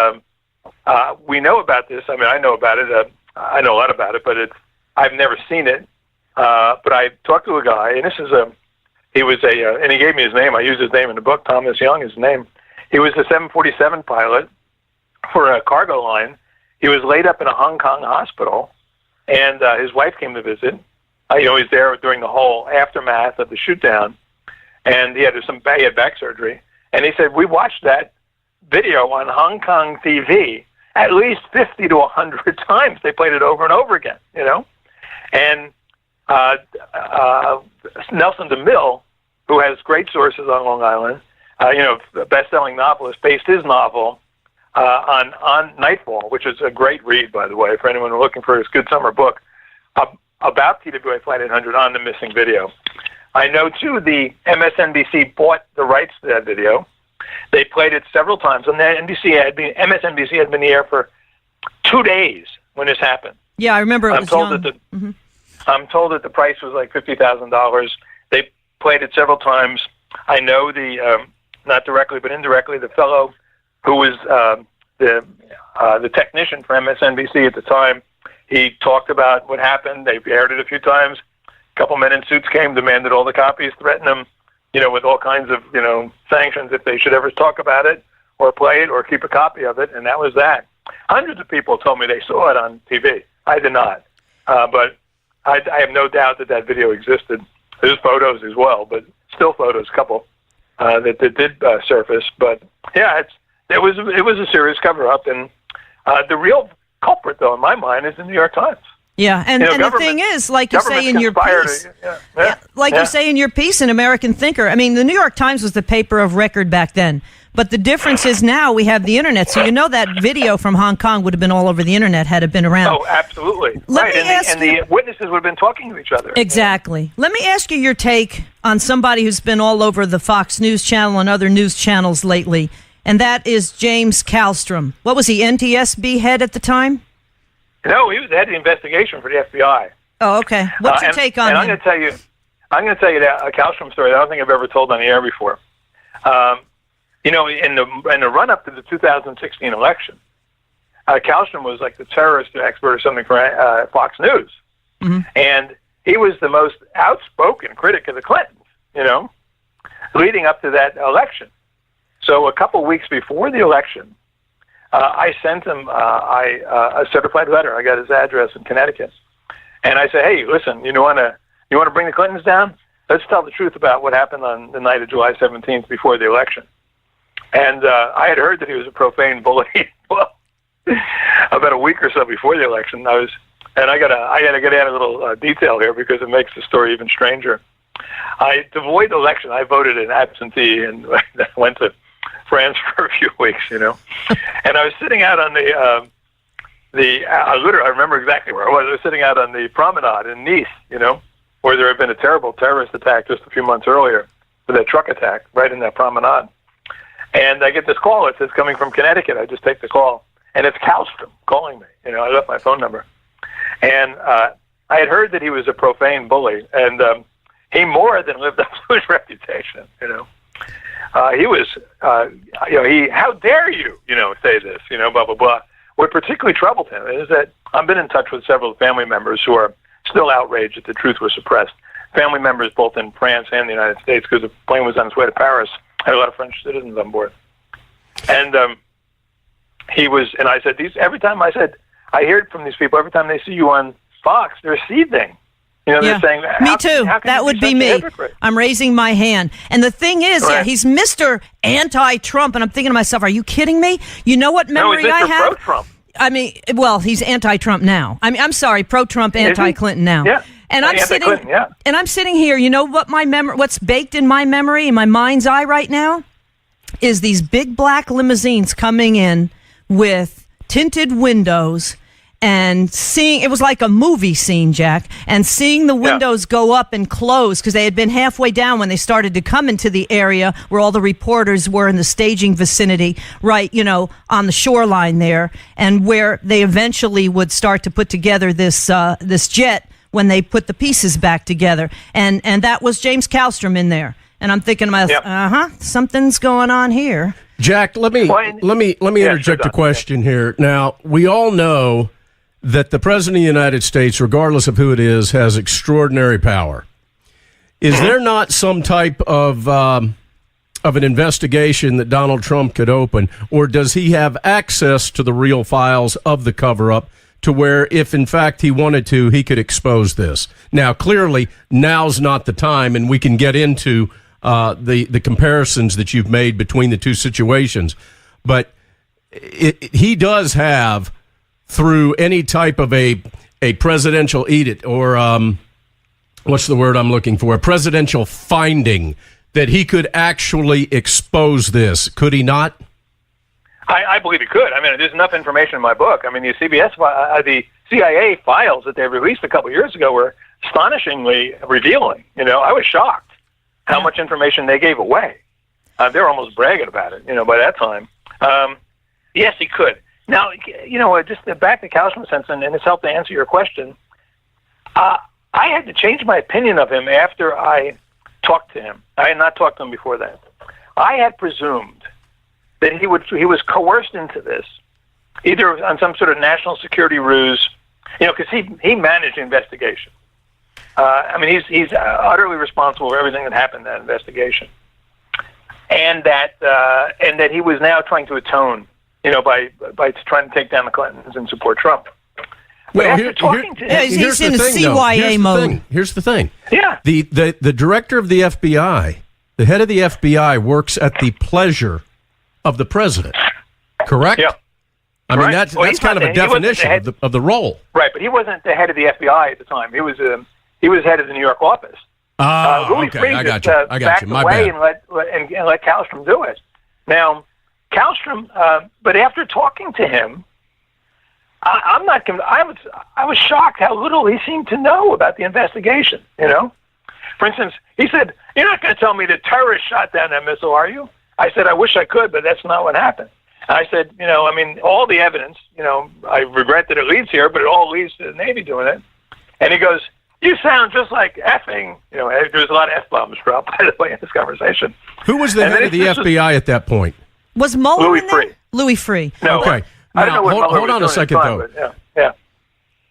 we know about this. I mean, I know about it. I know a lot about it, but I've never seen it. But I talked to a guy, and and he gave me his name. I used his name in the book, Thomas Young, his name. He was a 747 pilot for a cargo line. He was laid up in a Hong Kong hospital, and his wife came to visit. He was there during the whole aftermath of the shoot down, and he had back surgery. And he said, we watched that video on Hong Kong TV at least 50 to 100 times. They played it over and over again, And Nelson DeMille, who has great sources on Long Island, a best-selling novelist, based his novel on Nightfall, which is a great read, by the way, for anyone looking for his good summer book, about TWA Flight 800 on the missing video. I know, too, the MSNBC bought the rights to that video. They played it several times, and MSNBC had been in the air for 2 days when this happened. Yeah, I remember. I'm told that the price was like $50,000. They played it several times. I know not directly but indirectly, the fellow who was the technician for MSNBC at the time. He talked about what happened. They aired it a few times. A couple men in suits came, demanded all the copies, threatened them, with all kinds of, sanctions if they should ever talk about it or play it or keep a copy of it, and that was that. hundreds of people told me they saw it on TV. I did not. But I have no doubt that video existed. There's photos as well, but still photos, a couple, that did surface. But yeah, it was a serious cover-up, and the real culprit, though, in my mind, is the New York Times. Yeah, and the thing is, like you say in your piece, you say in your piece in American Thinker, I mean, the New York Times was the paper of record back then. But the difference is now we have the internet, so that video from Hong Kong would have been all over the internet had it been around. Oh, absolutely. And the witnesses would have been talking to each other. Exactly. Let me ask you your take on somebody who's been all over the Fox News Channel and other news channels lately, and that is James Kallstrom. What was he, NTSB head at the time? No, he was the head of the investigation for the FBI. Oh, okay. What's your take on him? I'm going to tell you that a Kallstrom story that I don't think I've ever told on the air before. In the run-up to the 2016 election, Kallstrom was like the terrorist expert or something for Fox News. Mm-hmm. And he was the most outspoken critic of the Clintons, leading up to that election. So a couple weeks before the election, I sent him a certified letter. I got his address in Connecticut. And I said, hey, listen, you want to bring the Clintons down? Let's tell the truth about what happened on the night of July 17th before the election. And I had heard that he was a profane bully. Well, about a week or so before the election, I gotta get a little detail here because it makes the story even stranger. To avoid the election, I voted an absentee and went to France for a few weeks, And I was sitting out on I remember exactly where I was. I was sitting out on the promenade in Nice, where there had been a terrible terrorist attack just a few months earlier, with that truck attack right in that promenade. And I get this call. It says coming from Connecticut. I just take the call, and it's Kallstrom calling me. I left my phone number, and I had heard that he was a profane bully, and he more than lived up to his reputation. He was, how dare you, say this, blah blah blah. What particularly troubled him is that I've been in touch with several family members who are still outraged that the truth was suppressed. Family members both in France and the United States, because the plane was on its way to Paris. I had a lot of French citizens on board. And I said, every time I hear it from these people, every time they see you on Fox, they're seething. They're saying, me too. That would be me. I'm raising my hand. And the thing is, he's Mr. Anti-Trump. And I'm thinking to myself, are you kidding me? You know what memory I have? Pro-Trump. I mean, well, he's anti-Trump now. I mean, I'm sorry, pro-Trump, anti-Clinton now. Yeah. And I'm sitting here. You know what what's baked in my memory, in my mind's eye right now, is these big black limousines coming in with tinted windows and seeing, it was like a movie scene, Jack, and seeing the windows go up and close because they had been halfway down when they started to come into the area where all the reporters were in the staging vicinity, right, on the shoreline there, and where they eventually would start to put together this jet when they put the pieces back together. And that was James Kallstrom in there. And I'm thinking to myself, something's going on here. Jack, let me interject a question here. Now, we all know that the President of the United States, regardless of who it is, has extraordinary power. Is there not some type of an investigation that Donald Trump could open, or does he have access to the real files of the cover-up to where, if in fact he wanted to, he could expose this? Now, clearly, now's not the time, and we can get into the comparisons that you've made between the two situations. But he does have, through any type of a presidential edict or what's the word I'm looking for, a presidential finding, that he could actually expose this. Could he not? I believe he could. I mean, there's enough information in my book. I mean, the CIA files that they released a couple years ago were astonishingly revealing. I was shocked how much information they gave away. They were almost bragging about it, by that time. Yes, he could. Now, just back to Kallstrom's sense, and it's helped to answer your question, I had to change my opinion of him after I talked to him. I had not talked to him before that. I had presumed that he was coerced into this, either on some sort of national security ruse, because he managed the investigation. He's utterly responsible for everything that happened in that investigation, and that he was now trying to atone by trying to take down the Clintons and support Trump. But Well, after talking to him, he's in CYA mode. Here's the thing. Yeah. The director of the FBI, the head of the FBI, works at the pleasure of the president. Correct? Yeah. I mean, Right. that's Well, he's kind of not a the- he wasn't the definition head- of the role. Right, but he wasn't the head of the FBI at the time. He was head of the New York office. Louis Okay, Freeh I got just, you. I got backed you. My away bad. and let Kallstrom do it. Now, Kallstrom, but after talking to him, I'm not. I was shocked how little he seemed to know about the investigation. For instance, he said, "You're not going to tell me the terrorists shot down that missile, are you?" I said, "I wish I could, but that's not what happened." And I said, all the evidence, I regret that it leads here, but it all leads to the Navy doing it. And he goes, "You sound just like effing." There's a lot of F-bombs dropped, by the way, in this conversation. Who was the head of the FBI at that point? Was Mueller Louis in there? Freeh. Louis Freeh. No, Okay. I don't Now, know what Mueller hold was on a doing second, at the time, though. but yeah.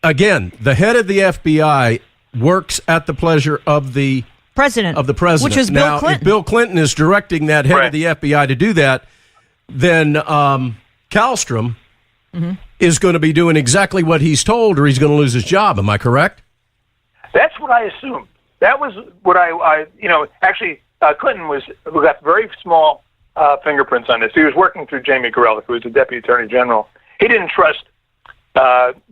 Again, the head of the FBI works at the pleasure of the President. president. Which is Bill now, Clinton. if Bill Clinton is directing that head Right. of the FBI to do that, then Kallstrom is going to be doing exactly what he's told, or he's going to lose his job. Am I correct? That's what I assumed. That was what actually Clinton who got very small fingerprints on this. He was working through Jamie Gorelick, who was the Deputy Attorney General. He didn't trust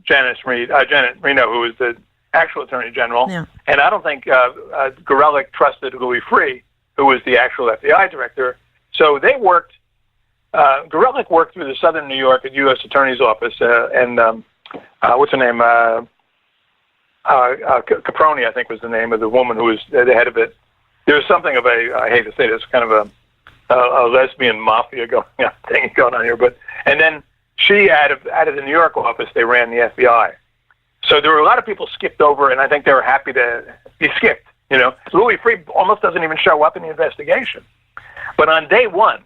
Janet Reno, who was the actual Attorney General. Yeah. And I don't think Gorelick trusted Louis Freeh, who was the actual FBI director. So they worked, Gorelick worked through the Southern New York U.S. Attorney's Office, and what's her name? Caproni, I think, was the name of the woman who was the head of it. There was something of I hate to say this, kind of a lesbian mafia thing going on here. And then she, out of the New York office, they ran the FBI. So there were a lot of people skipped over, and I think they were happy to be skipped. Louis Freeh almost doesn't even show up in the investigation. But on day one,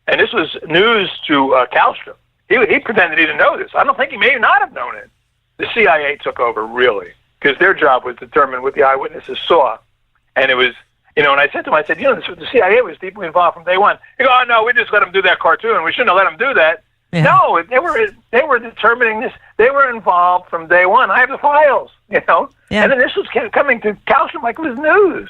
and this was news to Kallstrom, he pretended he didn't know this. I don't think he may not have known it. The CIA took over, really, because their job was to determine what the eyewitnesses saw. And it was, and I said to him, the CIA was deeply involved from day one. He goes, "Oh, no, we just let him do that cartoon. We shouldn't have let him do that." Yeah. No, they were determining this. They were involved from day one. I have the files, Yeah. And then this was coming to Kallstrom like it was news,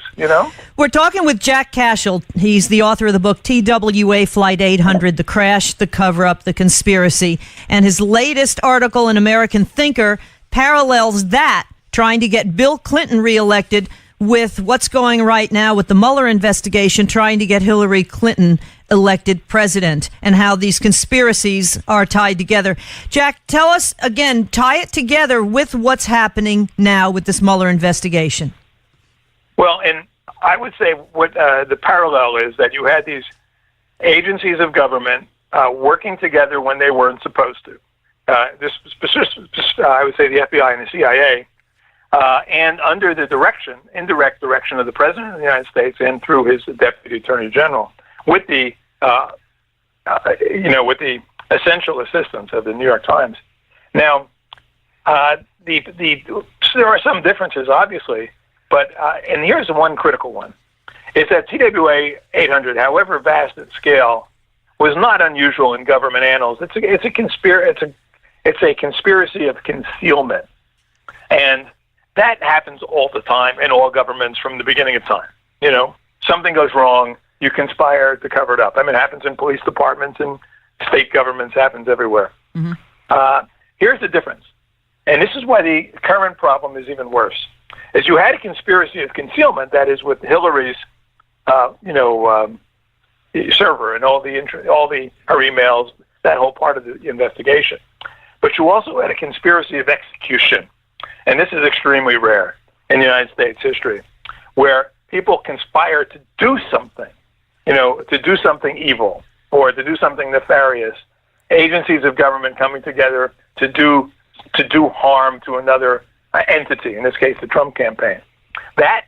We're talking with Jack Cashill. He's the author of the book TWA Flight 800, The Crash, The Coverup, The Conspiracy. And his latest article in American Thinker parallels that, trying to get Bill Clinton reelected, with what's going right now with the Mueller investigation, trying to get Hillary Clinton elected president, and how these conspiracies are tied together. Jack, tell us again, tie it together with what's happening now with this Mueller investigation. Well, and I would say what the parallel is that you had these agencies of government working together when they weren't supposed to. I would say the FBI and the CIA, and under the indirect direction of the President of the United States and through his Deputy Attorney General, with the with the essential assistance of the New York Times. Now, there are some differences, obviously, but and here's the one critical one: is that TWA 800, however vast its scale, was not unusual in government annals. It's a conspiracy of concealment, and that happens all the time in all governments from the beginning of time. Something goes wrong, you conspire to cover it up. It happens in police departments and state governments, happens everywhere. Mm-hmm. Here's the difference, and this is why the current problem is even worse, is you had a conspiracy of concealment, that is with Hillary's, server and all her emails, that whole part of the investigation. But you also had a conspiracy of execution, and this is extremely rare in United States history, where people conspire to do something, to do something evil or to do something nefarious. Agencies of government coming together to do harm to another entity, in this case, the Trump campaign. That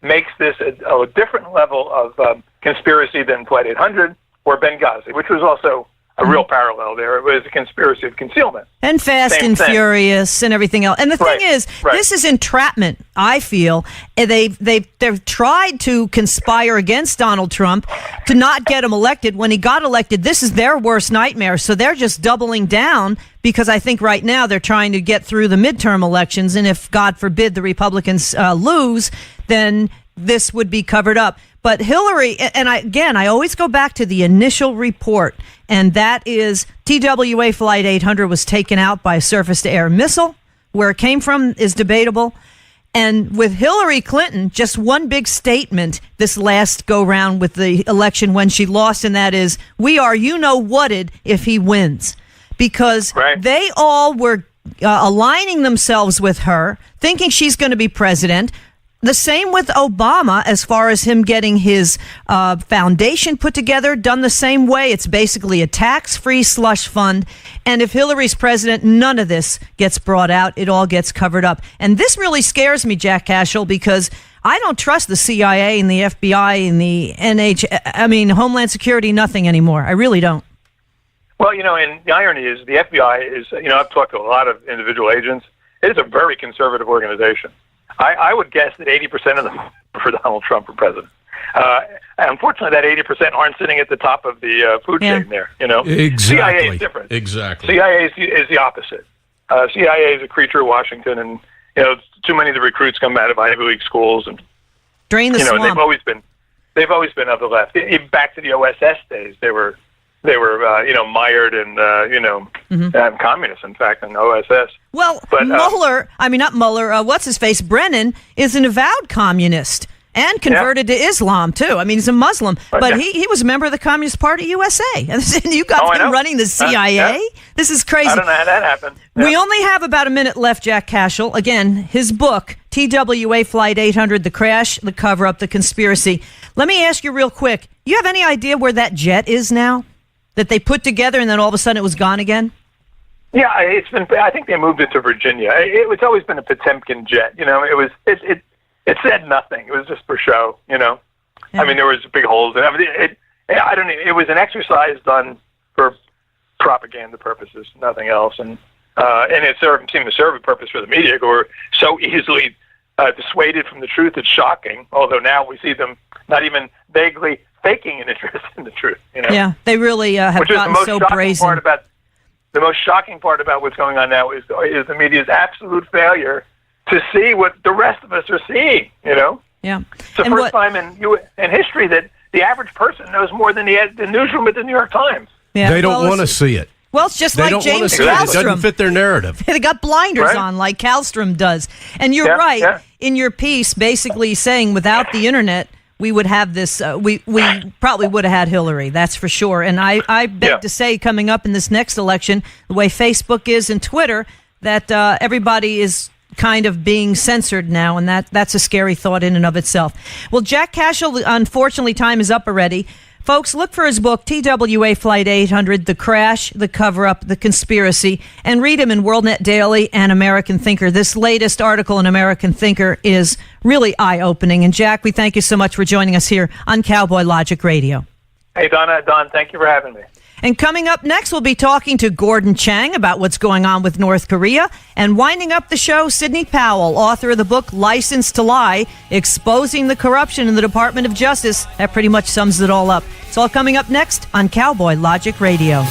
makes this a different level of conspiracy than Flight 800 or Benghazi, which was also a real parallel there. It was a conspiracy of concealment. And Fast Same and thing. Furious and everything else. And the thing is, this is entrapment, I feel. They've tried to conspire against Donald Trump to not get him elected. When he got elected, this is their worst nightmare. So they're just doubling down because I think right now they're trying to get through the midterm elections. And if, God forbid, the Republicans lose, then this would be covered up. But Hillary, and I always go back to the initial report, and that is TWA Flight 800 was taken out by a surface-to-air missile. Where it came from is debatable. And with Hillary Clinton, just one big statement this last go-round with the election when she lost, and that is, we are you-know-whatted if he wins. Because they all were aligning themselves with her, thinking she's going to be president. The same with Obama, as far as him getting his foundation put together, done the same way. It's basically a tax-free slush fund. And if Hillary's president, none of this gets brought out. It all gets covered up. And this really scares me, Jack Cashill, because I don't trust the CIA and the FBI and the Homeland Security, nothing anymore. I really don't. Well, and the irony is the FBI is, I've talked to a lot of individual agents. It is a very conservative organization. I would guess that 80% of them for Donald Trump for president. Unfortunately, that 80% aren't sitting at the top of the food chain there. Exactly. CIA is different. Exactly. CIA is the opposite. CIA is a creature of Washington, and too many of the recruits come out of Ivy League schools, and drain the swamp. They've always been of the left. Even back to the OSS days, they were mired and communists, in fact, in OSS. Well, but, not Mueller, what's-his-face, Brennan, is an avowed communist and converted to Islam, too. I mean, he's a Muslim, but he was a member of the Communist Party USA. And you got him running the CIA? This is crazy. I don't know how that happened. Yeah. We only have about a minute left, Jack Cashill. Again, his book, TWA Flight 800, The Crash, The Coverup, The Conspiracy. Let me ask you real quick, you have any idea where that jet is now? That they put together and then all of a sudden it was gone again? Yeah, I think they moved it to Virginia. It's always been a Potemkin jet. It said nothing. It was just for show. Yeah. I mean, there was big holes. And it was an exercise done for propaganda purposes, nothing else. And it seemed to serve a purpose for the media, who were so easily dissuaded from the truth. It's shocking. Although now we see them not even vaguely faking an interest in the truth. Yeah, they really have gotten so brazen. The most shocking part about what's going on now is the media's absolute failure to see what the rest of us are seeing. Yeah, it's the first time in history that the average person knows more than the newsroom at the New York Times. Yeah, they don't want to see it. Well, it's just like James Kallstrom. It doesn't fit their narrative. They got blinders on like Kallstrom does. And you're right in your piece, basically saying without the internet, we would have this, we probably would have had Hillary, that's for sure. And I beg to say, coming up in this next election, the way Facebook is and Twitter, that everybody is kind of being censored now, and that's a scary thought in and of itself. Well, Jack Cashill, unfortunately, time is up already. Folks, look for his book, TWA Flight 800, The Crash, The Cover-Up, The Conspiracy, and read him in WorldNet Daily and American Thinker. This latest article in American Thinker is really eye-opening. And, Jack, we thank you so much for joining us here on Cowboy Logic Radio. Hey, Don, thank you for having me. And coming up next, we'll be talking to Gordon Chang about what's going on with North Korea. And winding up the show, Sidney Powell, author of the book License to Lie, exposing the corruption in the Department of Justice. That pretty much sums it all up. It's all coming up next on Cowboy Logic Radio.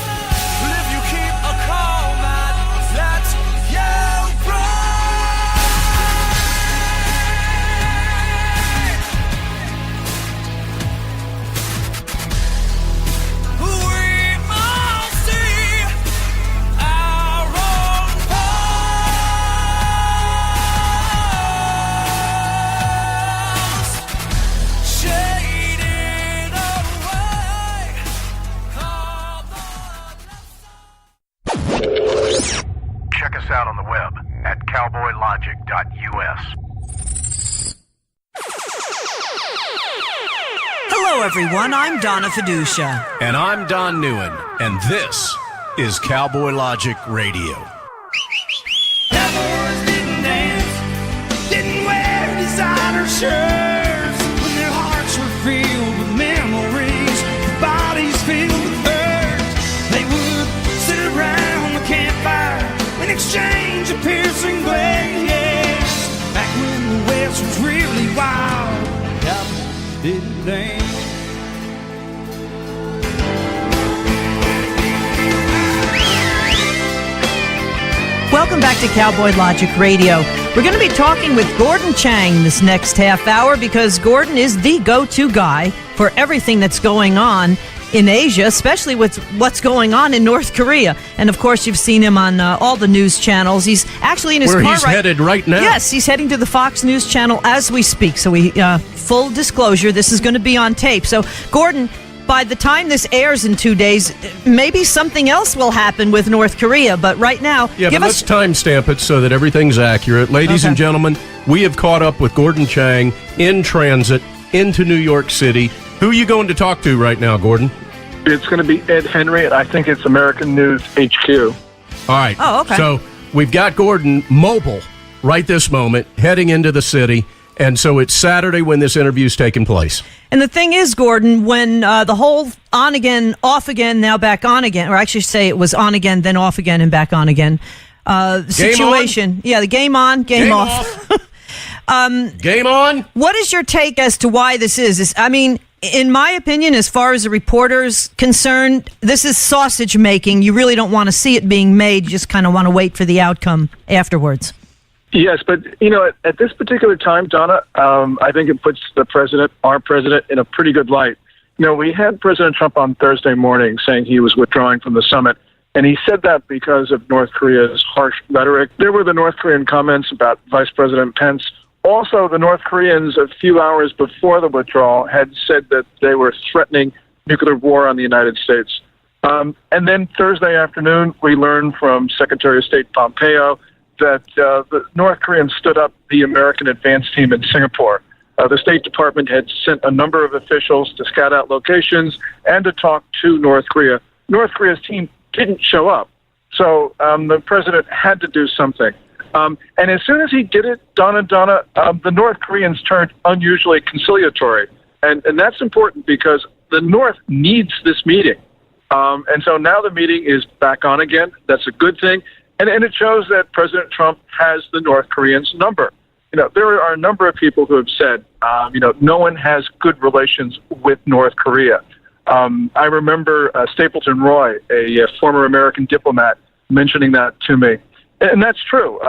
Check us out on the web at cowboylogic.us. Hello, everyone. I'm Donna Fiducia. And I'm Don NEUEN. And this is Cowboy Logic Radio. Cowboys didn't dance, didn't wear designer shirts. When their hearts were filled with memories, bodies filled with hurt, they would didn't think. Welcome back to Cowboy Logic Radio. We're going to be talking with Gordon Chang this next half hour because Gordon is the go-to guy for everything that's going on in Asia, especially with what's going on in North Korea. And of course, you've seen him on all the news channels. He's actually in his car. Where he's headed right now. Yes, he's heading to the Fox News channel as we speak. So full disclosure, this is going to be on tape. So Gordon, by the time this airs in 2 days, maybe something else will happen with North Korea. But right now, let's timestamp it so that everything's accurate. Ladies and gentlemen, we have caught up with Gordon Chang in transit into New York City. Who are you going to talk to right now, Gordon? It's going to be Ed Henry, and I think it's American News HQ. All right. Oh, okay. So we've got Gordon mobile right this moment, heading into the city. And so it's Saturday when this interview's taking place. And the thing is, Gordon, when the whole on again, off again, now back on again, or I should say it was on again, then off again, and back on again situation. On? Yeah, the game on, game off. Game on. What is your take as to why this is? I mean, in my opinion, as far as a reporter's concerned, this is sausage making. You really don't want to see it being made. You just kind of want to wait for the outcome afterwards. Yes, but, at this particular time, Donna, I think it puts our president, in a pretty good light. We had President Trump on Thursday morning saying he was withdrawing from the summit, and he said that because of North Korea's harsh rhetoric. There were the North Korean comments about Vice President Pence. Also, the North Koreans, a few hours before the withdrawal, had said that they were threatening nuclear war on the United States. And then Thursday afternoon, we learned from Secretary of State Pompeo that the North Koreans stood up the American advance team in Singapore. The State Department had sent a number of officials to scout out locations and to talk to North Korea. North Korea's team didn't show up, so the president had to do something. And as soon as he did it, Donna, the North Koreans turned unusually conciliatory. And that's important because the North needs this meeting. And so now the meeting is back on again. That's a good thing. And it shows that President Trump has the North Koreans' number. There are a number of people who have said, no one has good relations with North Korea. I remember Stapleton Roy, a former American diplomat, mentioning that to me. And that's true.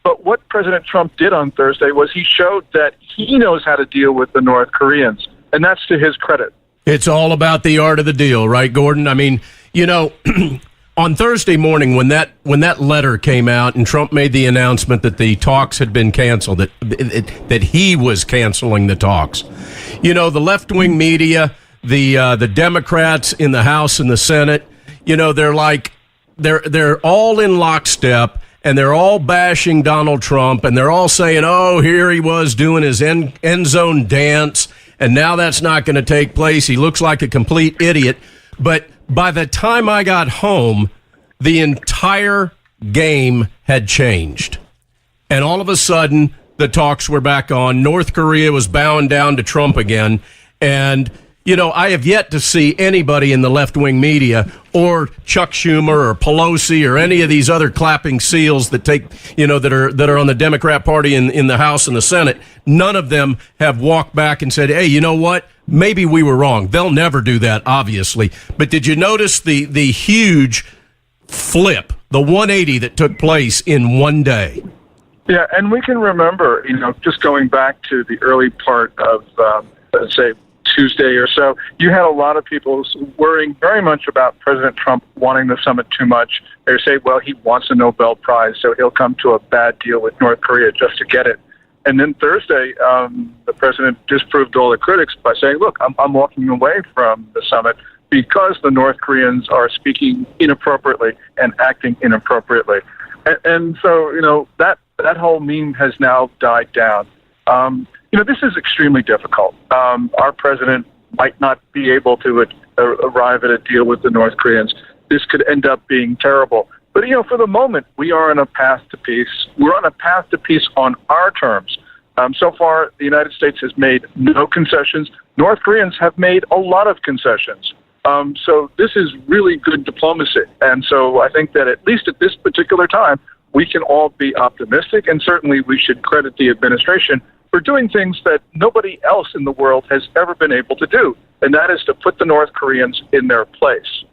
But what President Trump did on Thursday was he showed that he knows how to deal with the North Koreans. And that's to his credit. It's all about the art of the deal, right, Gordon? I mean, on Thursday morning when that letter came out and Trump made the announcement that the talks had been canceled, that he was canceling the talks, the left-wing media, the Democrats in the House and the Senate, they're all in lockstep and they're all bashing Donald Trump and they're all saying, oh, here he was doing his end zone dance and now that's not going to take place. He looks like a complete idiot. But by the time I got home, the entire game had changed. And all of a sudden, the talks were back on. North Korea was bowing down to Trump again. And, I have yet to see anybody in the left-wing media or Chuck Schumer or Pelosi or any of these other clapping seals that that are on the Democrat Party in the House and the Senate. None of them have walked back and said, hey, you know what? Maybe we were wrong. They'll never do that, obviously. But did you notice the huge flip, the 180 that took place in one day? Yeah, and we can remember, just going back to the early part of, let's say, Tuesday or so, you had a lot of people worrying very much about President Trump wanting the summit too much. They say, well, he wants a Nobel Prize, so he'll come to a bad deal with North Korea just to get it. And then Thursday, the president disproved all the critics by saying, look, I'm walking away from the summit because the North Koreans are speaking inappropriately and acting inappropriately. And so, that whole meme has now died down. This is extremely difficult. Our president might not be able to arrive at a deal with the North Koreans. This could end up being terrible. But, for the moment, we are on a path to peace. We're on a path to peace on our terms. So far, the United States has made no concessions. North Koreans have made a lot of concessions. So this is really good diplomacy. And so I think that at least at this particular time, we can all be optimistic. And certainly we should credit the administration we're doing things that nobody else in the world has ever been able to do, and that is to put the North Koreans in their place.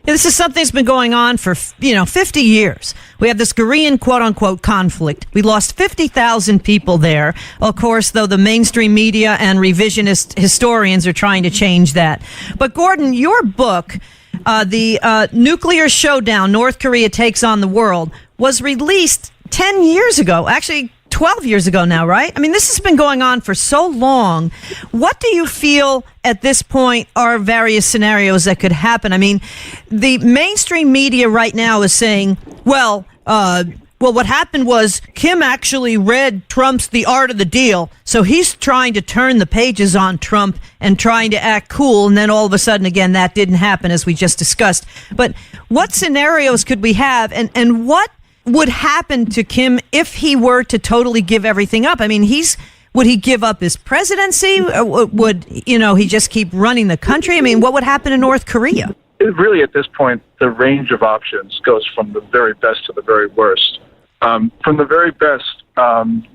This is something that's been going on for, 50 years. We have this Korean quote-unquote conflict. We lost 50,000 people there. Of course, though, the mainstream media and revisionist historians are trying to change that. But, Gordon, your book, The Nuclear Showdown, North Korea Takes on the World, was released 10 years ago. Actually, 12 years ago now, right? I mean, this has been going on for so long. What do you feel at this point are various scenarios that could happen? I mean, the mainstream media right now is saying, well, what happened was Kim actually read Trump's The Art of the Deal, so he's trying to turn the pages on Trump and trying to act cool, and then all of a sudden, again, that didn't happen, as we just discussed. But what scenarios could we have, and what would happen to Kim if he were to totally give everything up? I mean, would he give up his presidency? Would he just keep running the country? I mean, what would happen in North Korea? Really, at this point, the range of options goes from the very best to the very worst. From the very best,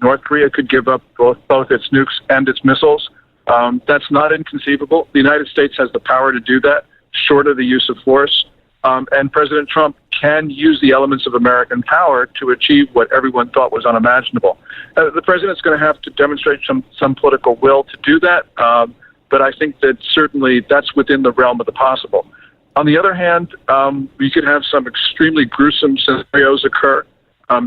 North Korea could give up both its nukes and its missiles. That's not inconceivable. The United States has the power to do that, short of the use of force. And President Trump can use the elements of American power to achieve what everyone thought was unimaginable. The president's going to have to demonstrate some political will to do that, but I think that certainly that's within the realm of the possible. On the other hand, we could have some extremely gruesome scenarios occur.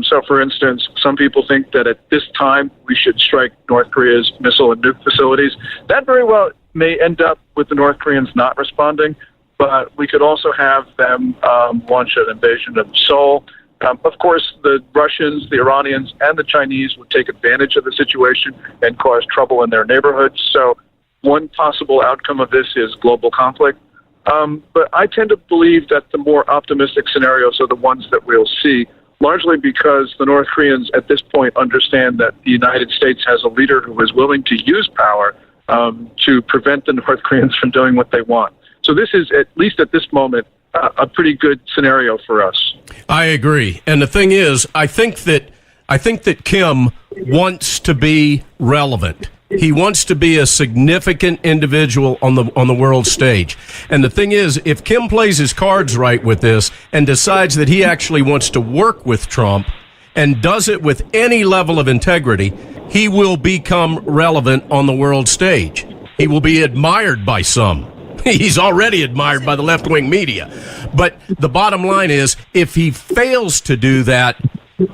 So, for instance, some people think that at this time we should strike North Korea's missile and nuke facilities. That very well may end up with the North Koreans not responding. But we could also have them launch an invasion of Seoul. Of course, the Russians, the Iranians, and the Chinese would take advantage of the situation and cause trouble in their neighborhoods. So one possible outcome of this is global conflict. But I tend to believe that the more optimistic scenarios are the ones that we'll see, largely because the North Koreans at this point understand that the United States has a leader who is willing to use power to prevent the North Koreans from doing what they want. So this is, at least at this moment, a pretty good scenario for us. I agree. And the thing is, I think that Kim wants to be relevant. He wants to be a significant individual on the world stage. And the thing is, if Kim plays his cards right with this and decides that he actually wants to work with Trump and does it with any level of integrity, he will become relevant on the world stage. He will be admired by some. He's already admired by the left-wing media. But the bottom line is, if he fails to do that,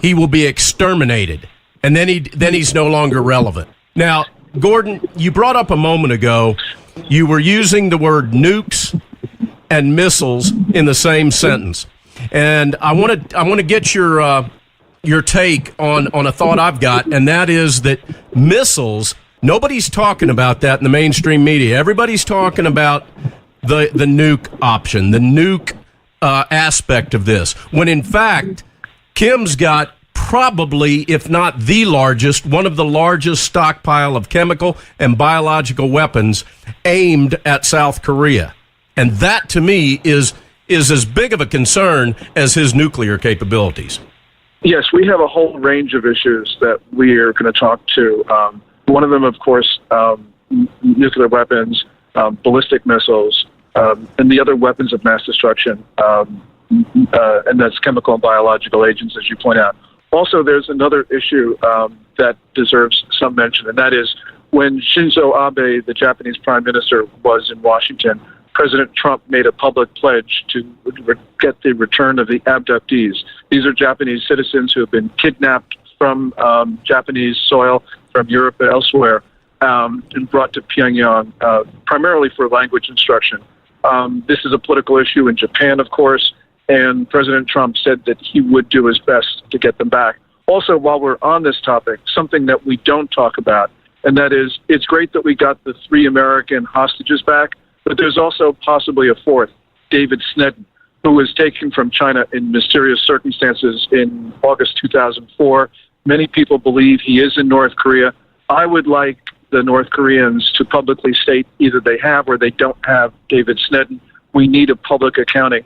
he will be exterminated. And then he's no longer relevant. Now, Gordon, you brought up a moment ago, you were using the word nukes and missiles in the same sentence. And I want to get your take on a thought I've got, and that is that missiles, nobody's talking about that in the mainstream media. Everybody's talking about the nuke option, the nuke aspect of this, when in fact, Kim's got probably, if not the largest, one of the largest stockpile of chemical and biological weapons aimed at South Korea. And that, to me, is as big of a concern as his nuclear capabilities. Yes, we have a whole range of issues that we are going to talk to. One of them, of course, nuclear weapons, ballistic missiles, and the other weapons of mass destruction, and that's chemical and biological agents, as you point out. Also, there's another issue that deserves some mention, and that is when Shinzo Abe, the Japanese prime minister, was in Washington, President Trump made a public pledge to get the return of the abductees. These are Japanese citizens who have been kidnapped from Japanese soil, from Europe and elsewhere, and brought to Pyongyang, primarily for language instruction. This is a political issue in Japan, of course, and President Trump said that he would do his best to get them back. Also, while we're on this topic, something that we don't talk about, and that is, it's great that we got the 3 American hostages back, but there's also possibly a fourth, David Snedden, who was taken from China in mysterious circumstances in August 2004. Many people believe he is in North Korea. I would like the North Koreans to publicly state either they have or they don't have David Snedden. We need a public accounting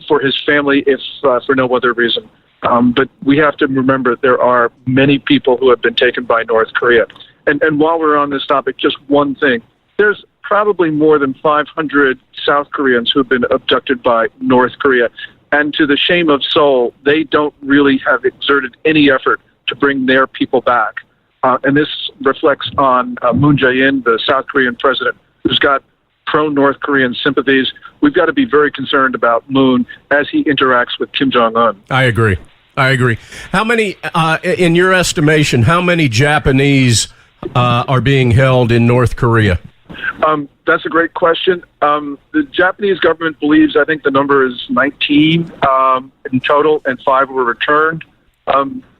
for his family, if for no other reason. But we have to remember there are many people who have been taken by North Korea. And while we're on this topic, just one thing. There's probably more than 500 South Koreans who have been abducted by North Korea. And to the shame of Seoul, they don't really have exerted any effort to bring their people back. And this reflects on Moon Jae-in, the South Korean president, who's got pro-North Korean sympathies. We've got to be very concerned about Moon as he interacts with Kim Jong-un. I agree. How many, in your estimation, how many Japanese are being held in North Korea? That's a great question. The Japanese government believes, I think the number is 19 in total, and 5 were returned.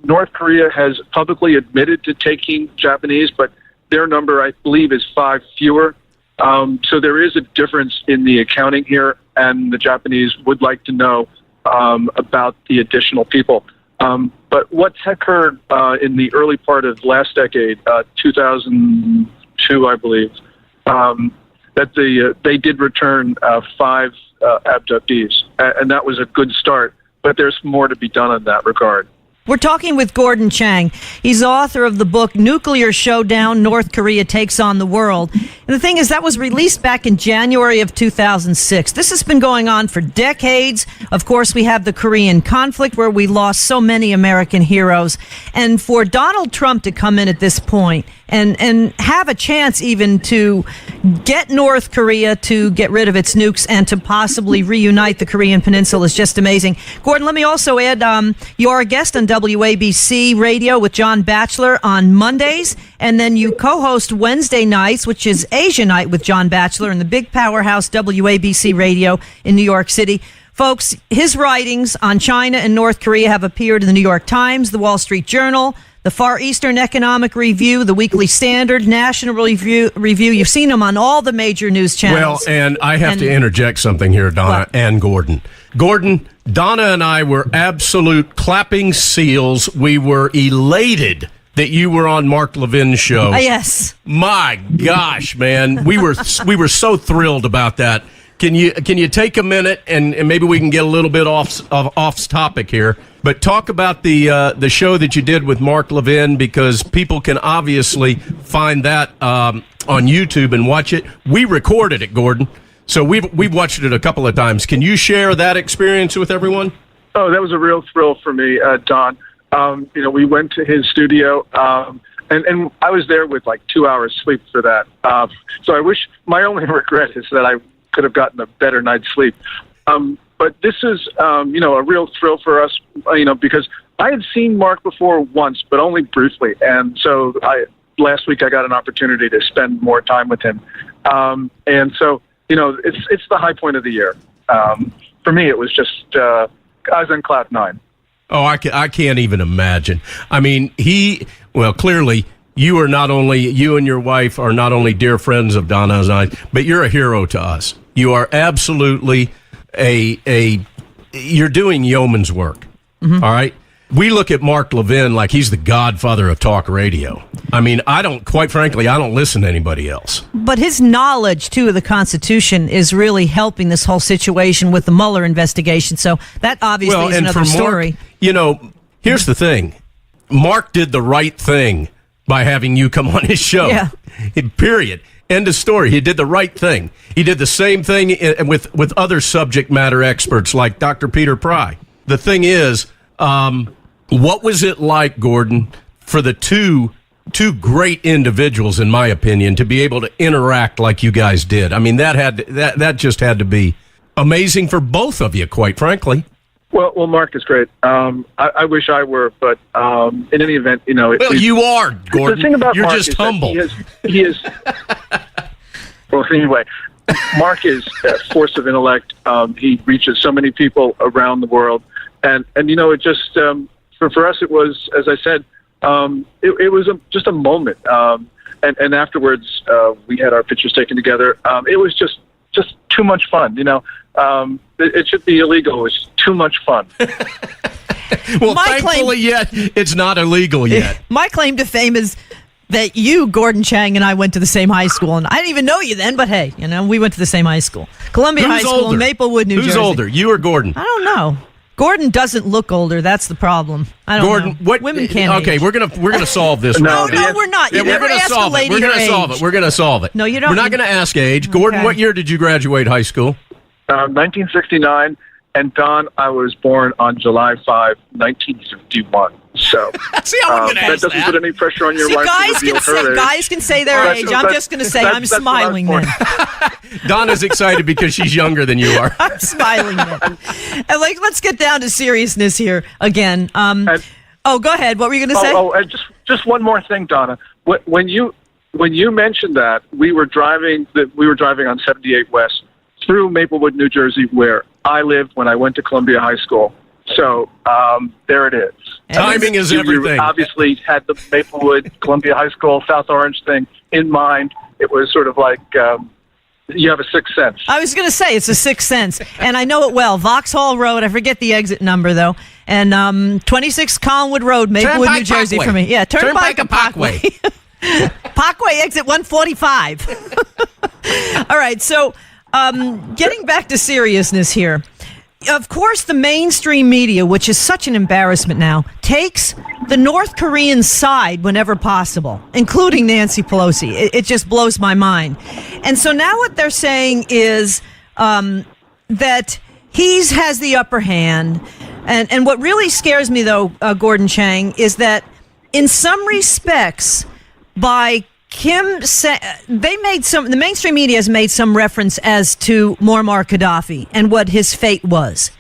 North Korea has publicly admitted to taking Japanese, but their number, I believe, is 5 fewer. So there is a difference in the accounting here, and the Japanese would like to know about the additional people. But what's occurred in the early part of last decade, 2002, I believe, that they did return 5 abductees, and that was a good start. But there's more to be done in that regard. We're talking with Gordon Chang. He's author of the book Nuclear Showdown, North Korea Takes on the World. And the thing is, that was released back in January of 2006. This has been going on for decades. Of course, we have the Korean conflict where we lost so many American heroes. And for Donald Trump to come in at this point and have a chance even to get North Korea to get rid of its nukes and to possibly reunite the Korean Peninsula is just amazing. Gordon, let me also add, you are a guest on WABC Radio with John Batchelor on Mondays, and then you co-host Wednesday nights, which is Asia Night with John Batchelor in the big powerhouse WABC Radio in New York City. Folks, his writings on China and North Korea have appeared in the New York Times, the Wall Street Journal, the Far Eastern Economic Review, the Weekly Standard, National Review. You've seen him on all the major news channels. Well, and I have to interject something here, Donna and Gordon. Gordon, Donna and I were absolute clapping seals. We were elated that you were on Mark Levin's show. Yes. My gosh, man. We were so thrilled about that. Can you take a minute and maybe we can get a little bit off topic here, but talk about the show that you did with Mark Levin, because people can obviously find that on YouTube and watch it. We recorded it, Gordon, so we've watched it a couple of times. Can you share that experience with everyone? Oh, that was a real thrill for me, Don. We went to his studio, and I was there with like 2 hours sleep for that. So I wish, my only regret is that I could have gotten a better night's sleep. But this is, a real thrill for us, because I had seen Mark before once, but only briefly. And so last week I got an opportunity to spend more time with him. And so, it's the high point of the year. For me, it was just, I was on cloud 9. Oh, I can't even imagine. I mean, clearly, you and your wife are not only dear friends of Donna and I, but you're a hero to us. You are absolutely you're doing yeoman's work. Mm-hmm. All right. We look at Mark Levin like he's the godfather of talk radio. I mean, quite frankly, I don't listen to anybody else. But his knowledge, too, of the Constitution is really helping this whole situation with the Mueller investigation. So that obviously is another story. Mark, here's the thing. Mark did the right thing by having you come on his show. Yeah. Period. End of story. He did the right thing. He did the same thing with other subject matter experts like Dr. Peter Pry. The thing is, what was it like, Gordon, for the two great individuals, in my opinion, to be able to interact like you guys did? I mean, that just had to be amazing for both of you, quite frankly. Well, Mark is great. I wish I were, but in any event, you are, Gordon. The thing about You're Mark just is humble. He is. Well, anyway, Mark is a force of intellect. He reaches so many people around the world, and it just for us it was, as I said, it was just a moment. And afterwards, we had our pictures taken together. It was just too much fun. It should be illegal. It's too much fun. Well, thankfully, it's not illegal yet. My claim to fame is that you, Gordon Chang, and I went to the same high school. And I didn't even know you then, but hey, we went to the same high school. Columbia High School in Maplewood, New Jersey. Who's older, you or Gordon? I don't know. Gordon doesn't look older. That's the problem. I don't Gordon, know. what? Women can't Okay, age. we're gonna solve this. No, right now. No, we're not. You Yeah, never ask a lady We're her gonna solve age. it. We're gonna solve it. No, you don't. We're not gonna ask age. Gordon, Okay. what year did you graduate high school? 1969, and Don, I was born on July 5, 1951. So See, I wasn't gonna that ask doesn't that. put any pressure on your See, wife to reveal her age. guys can say their That's- age. I'm just going to say I'm that's what I was smiling born. then. Donna's excited because she's younger than you are. I'm smiling then. And let's get down to seriousness here again. Go ahead. What were you going to say? And just one more thing, Donna. When you mentioned that, we were driving on 78 West through Maplewood, New Jersey, where I lived when I went to Columbia High School. So there it is. Timing is You everything. obviously had the Maplewood, Columbia High School, South Orange thing in mind. It was sort of like you have a sixth sense. I was going to say it's a sixth sense, and I know it well. Vauxhall Road. I forget the exit number though, and 26 Collinwood Road, Maplewood, Turnpike New Jersey Parkway. for me. Yeah, Turnpike and Parkway. Parkway exit 145. All right, so getting back to seriousness here. Of course, the mainstream media, which is such an embarrassment now, takes the North Korean side whenever possible, including Nancy Pelosi. It just blows my mind. And so now what they're saying is that he has the upper hand. And what really scares me, though, Gordon Chang, is that in some respects, by the mainstream media has made some reference as to Muammar Gaddafi and what his fate was.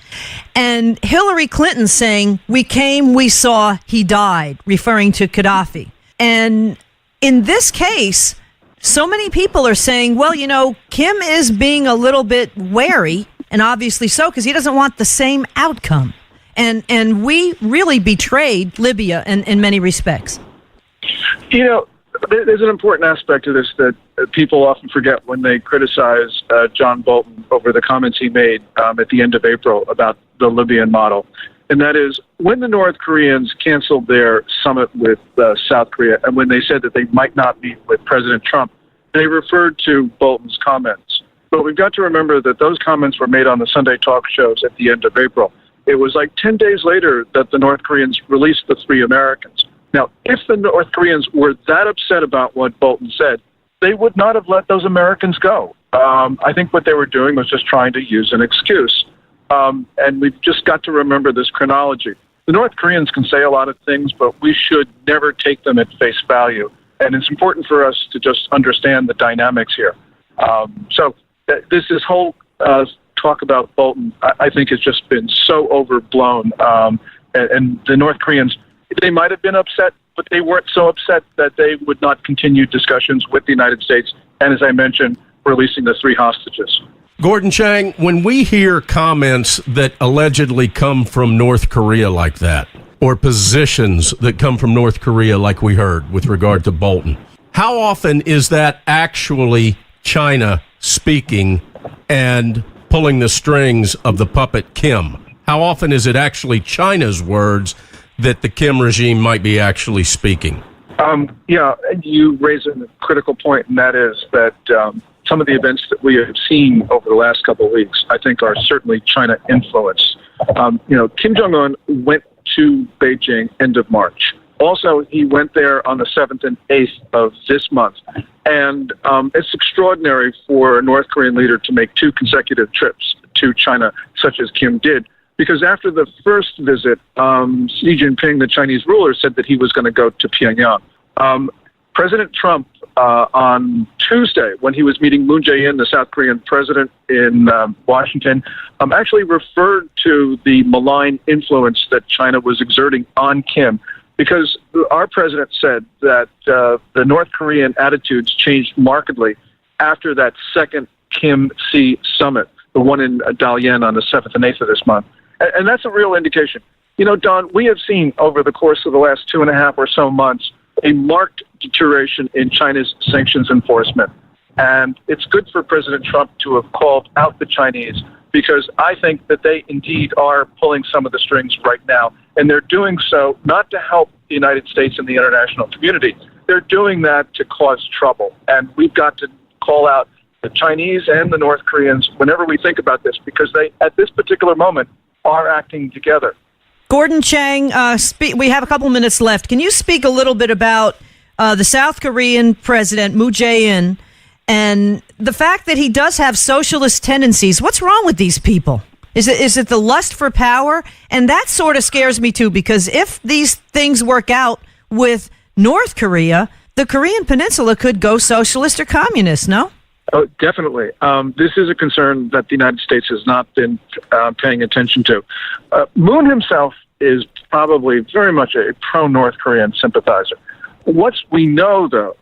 And Hillary Clinton saying, we came, we saw, he died, referring to Gaddafi. And in this case, so many people are saying, well, Kim is being a little bit wary, and obviously so, because he doesn't want the same outcome. And we really betrayed Libya in many respects. There's an important aspect to this that people often forget when they criticize John Bolton over the comments he made at the end of April about the Libyan model. And that is, when the North Koreans canceled their summit with South Korea, and when they said that they might not meet with President Trump, they referred to Bolton's comments. But we've got to remember that those comments were made on the Sunday talk shows at the end of April. It was like 10 days later that the North Koreans released the 3 Americans. Now, if the North Koreans were that upset about what Bolton said, they would not have let those Americans go. I think what they were doing was just trying to use an excuse. And we've just got to remember this chronology. The North Koreans can say a lot of things, but we should never take them at face value. And it's important for us to just understand the dynamics here. So this whole talk about Bolton, I think, has just been so overblown. And the North Koreans, they might have been upset, but they weren't so upset that they would not continue discussions with the United States. And as I mentioned, releasing the 3 hostages. Gordon Chang, when we hear comments that allegedly come from North Korea like that, or positions that come from North Korea like we heard with regard to Bolton, how often is that actually China speaking and pulling the strings of the puppet Kim? How often is it actually China's words that the Kim regime might be actually speaking? You raise a critical point, and that is that some of the events that we have seen over the last couple of weeks, I think, are certainly China influenced. Kim Jong-un went to Beijing end of March. Also, he went there on the 7th and 8th of this month. And it's extraordinary for a North Korean leader to make 2 consecutive trips to China, such as Kim did. Because after the first visit, Xi Jinping, the Chinese ruler, said that he was going to go to Pyongyang. President Trump, on Tuesday, when he was meeting Moon Jae-in, the South Korean president, in Washington, actually referred to the malign influence that China was exerting on Kim. Because our president said that the North Korean attitudes changed markedly after that second Kim-Xi summit, the one in Dalian on the 7th and 8th of this month. And that's a real indication. Don, we have seen over the course of the last 2.5 or so months a marked deterioration in China's sanctions enforcement. And it's good for President Trump to have called out the Chinese, because I think that they indeed are pulling some of the strings right now. And they're doing so not to help the United States and the international community. They're doing that to cause trouble. And we've got to call out the Chinese and the North Koreans whenever we think about this, because they, at this particular moment, are acting together. Gordon Chang, we have a couple minutes left. Can you speak a little bit about the South Korean president, Moon Jae-in, and the fact that he does have socialist tendencies? What's wrong with these people? Is it the lust for power? And that sort of scares me too, because if these things work out with North Korea, the Korean Peninsula could go socialist or communist, no? Oh, definitely. This is a concern that the United States has not been paying attention to. Moon himself is probably very much a pro-North Korean sympathizer. What we know, though,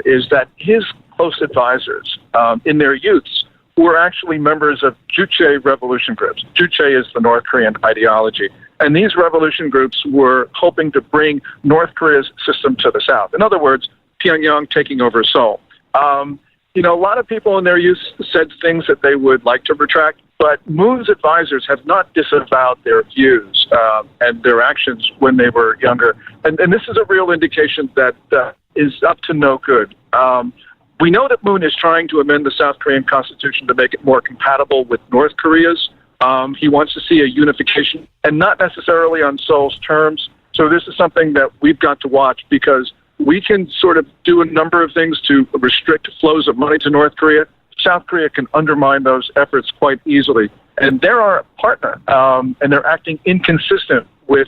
is that his close advisors in their youths were actually members of Juche revolution groups. Juche is the North Korean ideology. And these revolution groups were hoping to bring North Korea's system to the South. In other words, Pyongyang taking over Seoul. A lot of people in their youth said things that they would like to retract, but Moon's advisors have not disavowed their views and their actions when they were younger. And this is a real indication that is up to no good. We know that Moon is trying to amend the South Korean constitution to make it more compatible with North Korea's. He wants to see a unification, and not necessarily on Seoul's terms. So this is something that we've got to watch, because we can sort of do a number of things to restrict flows of money to North Korea. South Korea can undermine those efforts quite easily. And they're our partner, and they're acting inconsistent with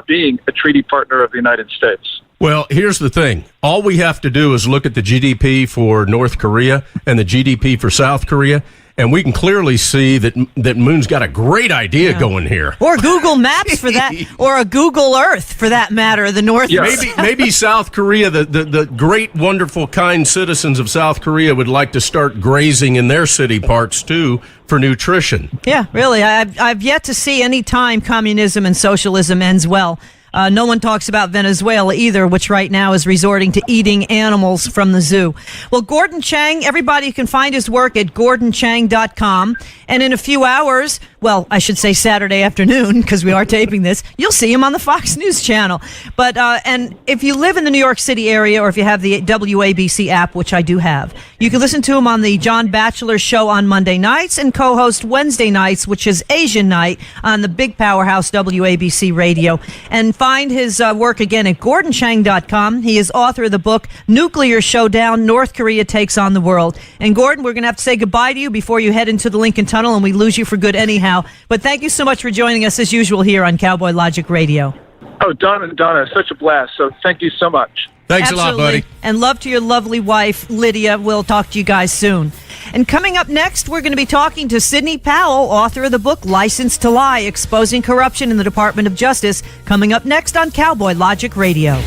being a treaty partner of the United States. Well, here's the thing. All we have to do is look at the GDP for North Korea and the GDP for South Korea, and we can clearly see that Moon's got a great idea going here. Or Google Maps for that, or a Google Earth for that matter, the North. Yes. Maybe South Korea, the great, wonderful, kind citizens of South Korea would like to start grazing in their city parks, too, for nutrition. Yeah, really. I've yet to see any time communism and socialism ends well. No one talks about Venezuela either, which right now is resorting to eating animals from the zoo. Well, Gordon Chang, everybody can find his work at gordonchang.com. And in a few hours, well, I should say Saturday afternoon, because we are taping this, you'll see him on the Fox News channel. But and if you live in the New York City area, or if you have the WABC app, which I do have, you can listen to him on the John Batchelor Show on Monday nights and co-host Wednesday nights, which is Asian Night, on the big powerhouse WABC radio. And find his work again at gordonchang.com. He is author of the book Nuclear Showdown, North Korea Takes on the World. And Gordon, we're going to have to say goodbye to you before you head into the Lincoln Tunnel and we lose you for good anyhow. But thank you so much for joining us as usual here on Cowboy Logic Radio. Oh, Donna, such a blast. So thank you so much. Thanks Absolutely. a lot, buddy. And love to your lovely wife, Lydia. We'll talk to you guys soon. And coming up next, we're going to be talking to Sidney Powell, author of the book License to Lie, Exposing Corruption in the Department of Justice, coming up next on Cowboy Logic Radio.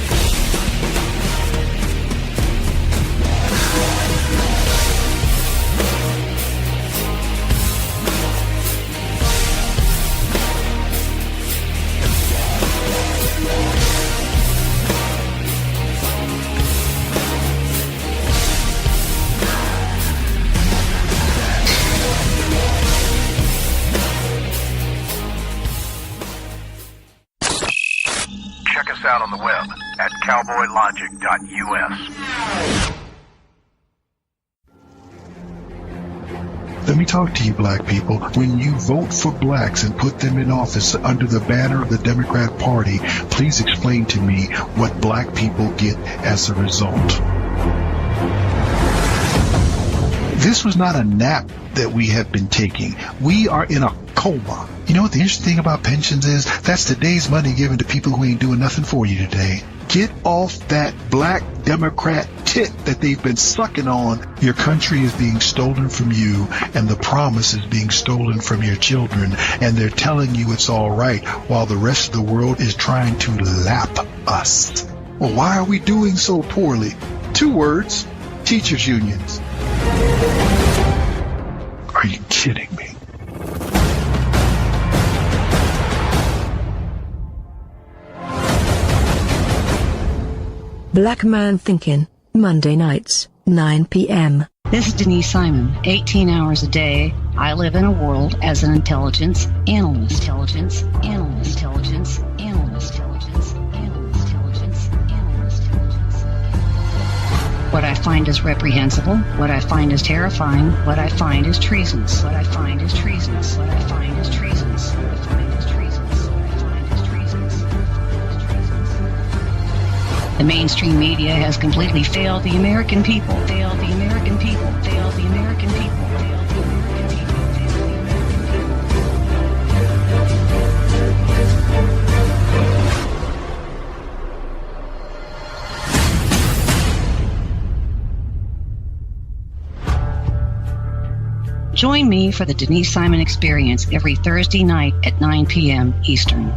Check us out on the web at cowboylogic.us. Let me talk to you, black people. When you vote for blacks and put them in office under the banner of the Democrat Party, please explain to me what black people get as a result. This was not a nap that we have been taking. We are in a coma. You know what the interesting thing about pensions is? That's today's money given to people who ain't doing nothing for you today. Get off that black Democrat tit that they've been sucking on. Your country is being stolen from you, and the promise is being stolen from your children, and they're telling you it's all right while the rest of the world is trying to lap us. Well, why are we doing so poorly? 2 words: teachers' unions. Are you kidding me? Black Man Thinking, Monday nights, 9 p.m. This is Denise Simon. 18 hours a day, I live in a world as an intelligence analyst. Intelligence analyst. Intelligence analyst. Intelligence analyst. Intelligence analyst. What I find is reprehensible. What I find is terrifying. What I find is treasonous. What I find is treasonous. What I find is treasonous. What I find is treasonous. The mainstream media has completely failed the American people. Failed the American people. Failed the American people. Failed the American people. Join me for the Denise Simon Experience every Thursday night at 9 p.m. Eastern.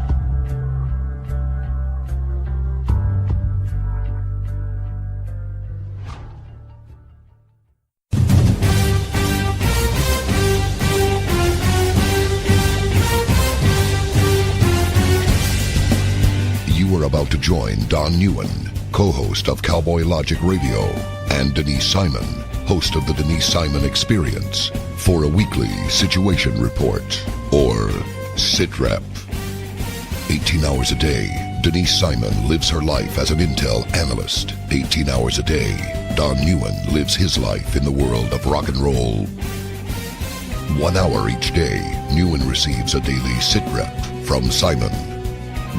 You are about to join Don NEUEN, co-host of Cowboy Logic Radio, and Denise Simon, host of the Denise Simon Experience, for a weekly situation report, or SITREP. 18 hours a day, Denise Simon lives her life as an intel analyst. 18 hours a day, Don NEUEN lives his life in the world of rock and roll. 1 hour each day, NEUEN receives a daily SITREP from Simon.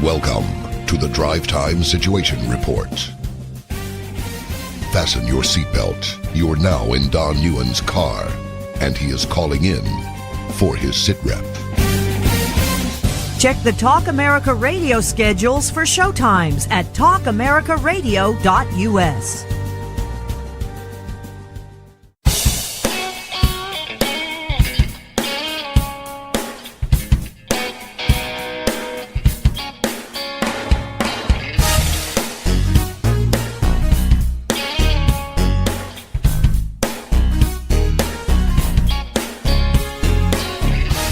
Welcome to the Drive Time Situation Report. Fasten your seatbelt. You're now in Don NEUEN's car, and he is calling in for his SITREP. Check the Talk America Radio schedules for showtimes at talkamericaradio.us.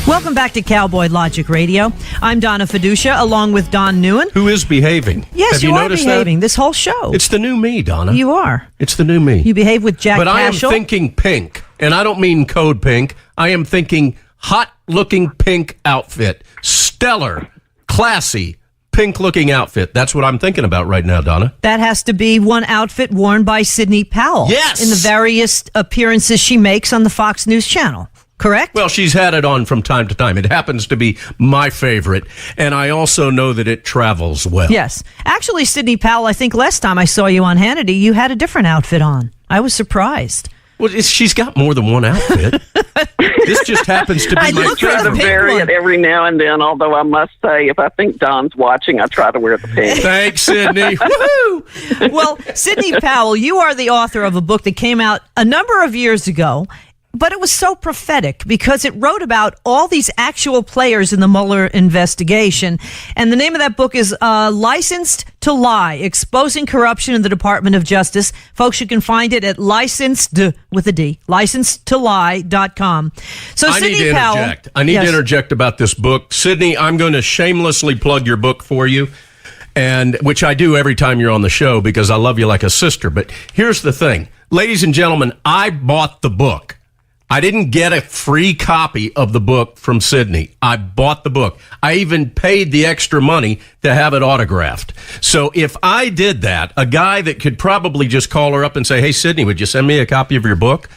Welcome back to Cowboy Logic Radio. I'm Donna Fiducia, along with Don NEUEN. Who is behaving? Yes, Have you are noticed behaving that? this whole show. It's the new me, Donna. You are. It's the new me. You behave with Jack But I am Cashill. thinking pink, and I don't mean code pink. I am thinking hot-looking pink outfit. Stellar, classy, pink-looking outfit. That's what I'm thinking about right now, Donna. That has to be one outfit worn by Sidney Powell. Yes! In the various appearances she makes on the Fox News channel. Correct? Well, she's had it on from time to time. It happens to be my favorite, and I also know that it travels well. Yes. Actually, Sidney Powell, I think last time I saw you on Hannity, you had a different outfit on. I was surprised. Well, she's got more than one outfit. This just happens to be my try to favorite. vary it every now and then, although I must say, if I think Don's watching, I try to wear the pink. Thanks, Sidney. Woohoo! Well, Sidney Powell, you are the author of a book that came out a number of years ago, but it was so prophetic because it wrote about all these actual players in the Mueller investigation. And the name of that book is Licensed to Lie, Exposing Corruption in the Department of Justice. Folks, you can find it at licensed.lie.com. So I Sidney need to Powell, interject. I need to interject about this book. Sidney, I'm going to shamelessly plug your book for you, and which I do every time you're on the show because I love you like a sister. But here's the thing. Ladies and gentlemen, I bought the book. I didn't get a free copy of the book from Sidney. I bought the book. I even paid the extra money to have it autographed. So if I did that, a guy that could probably just call her up and say, "Hey, Sidney, would you send me a copy of your book?"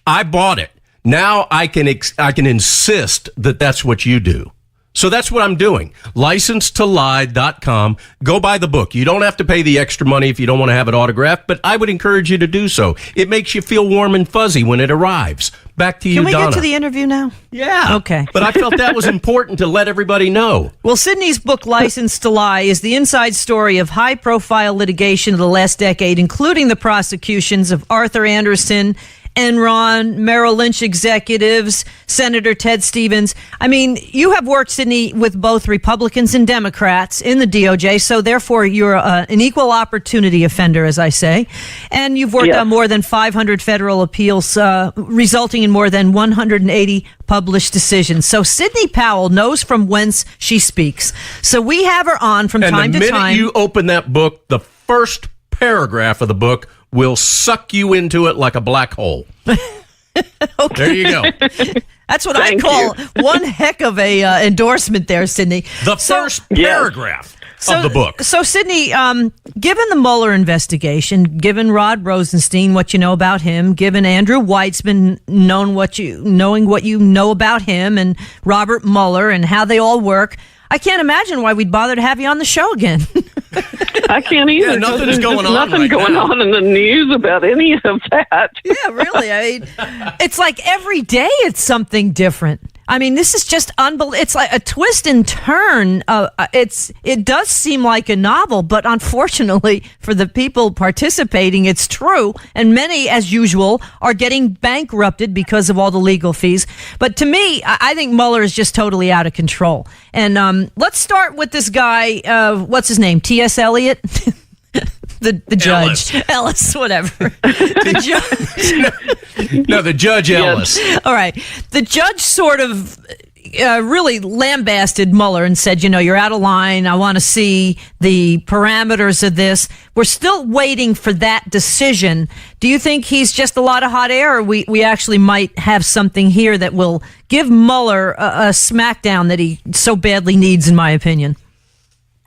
I bought it. Now I can insist that that's what you do. So that's what I'm doing. Licensed2lie.com. Go buy the book. You don't have to pay the extra money if you don't want to have it autographed, but I would encourage you to do so. It makes you feel warm and fuzzy when it arrives. Back to you, Donna. Can we get to the interview now? Yeah. Okay. But I felt that was important to let everybody know. Well, Sidney's book, Licensed to Lie, is the inside story of high-profile litigation of the last decade, including the prosecutions of Arthur Anderson, Enron, Merrill Lynch executives, Senator Ted Stevens. I mean, you have worked, Sidney, with both Republicans and Democrats in the DOJ, so therefore you're an equal opportunity offender, as I say. And you've worked on more than 500 federal appeals, resulting in more than 180 published decisions. So Sidney Powell knows from whence she speaks. So we have her on from time to time. And the minute you open that book, the first paragraph of the book will suck you into it like a black hole. Okay. There you go. That's what I call one heck of a endorsement there, Sidney. The first paragraph of the book. So, Sidney, given the Mueller investigation, given Rod Rosenstein, what you know about him, given Andrew Weitzman knowing what you know about him, and Robert Mueller and how they all work, I can't imagine why we'd bother to have you on the show again. I can't either. Yeah, nothing's There's going on nothing right going now. on in the news about any of that. Yeah, really. I mean, it's like every day it's something different. I mean, this is just unbelievable. It's like a twist and turn. It does seem like a novel, but unfortunately for the people participating, it's true. And many, as usual, are getting bankrupted because of all the legal fees. But to me, I think Mueller is just totally out of control. And let's start with this guy. What's his name? T.S. Eliot? The judge. Ellis, whatever. The judge. No, the Judge Ellis. All right. The judge sort of really lambasted Mueller and said, you're out of line. I want to see the parameters of this. We're still waiting for that decision. Do you think he's just a lot of hot air, or we actually might have something here that will give Mueller a smackdown that he so badly needs, in my opinion?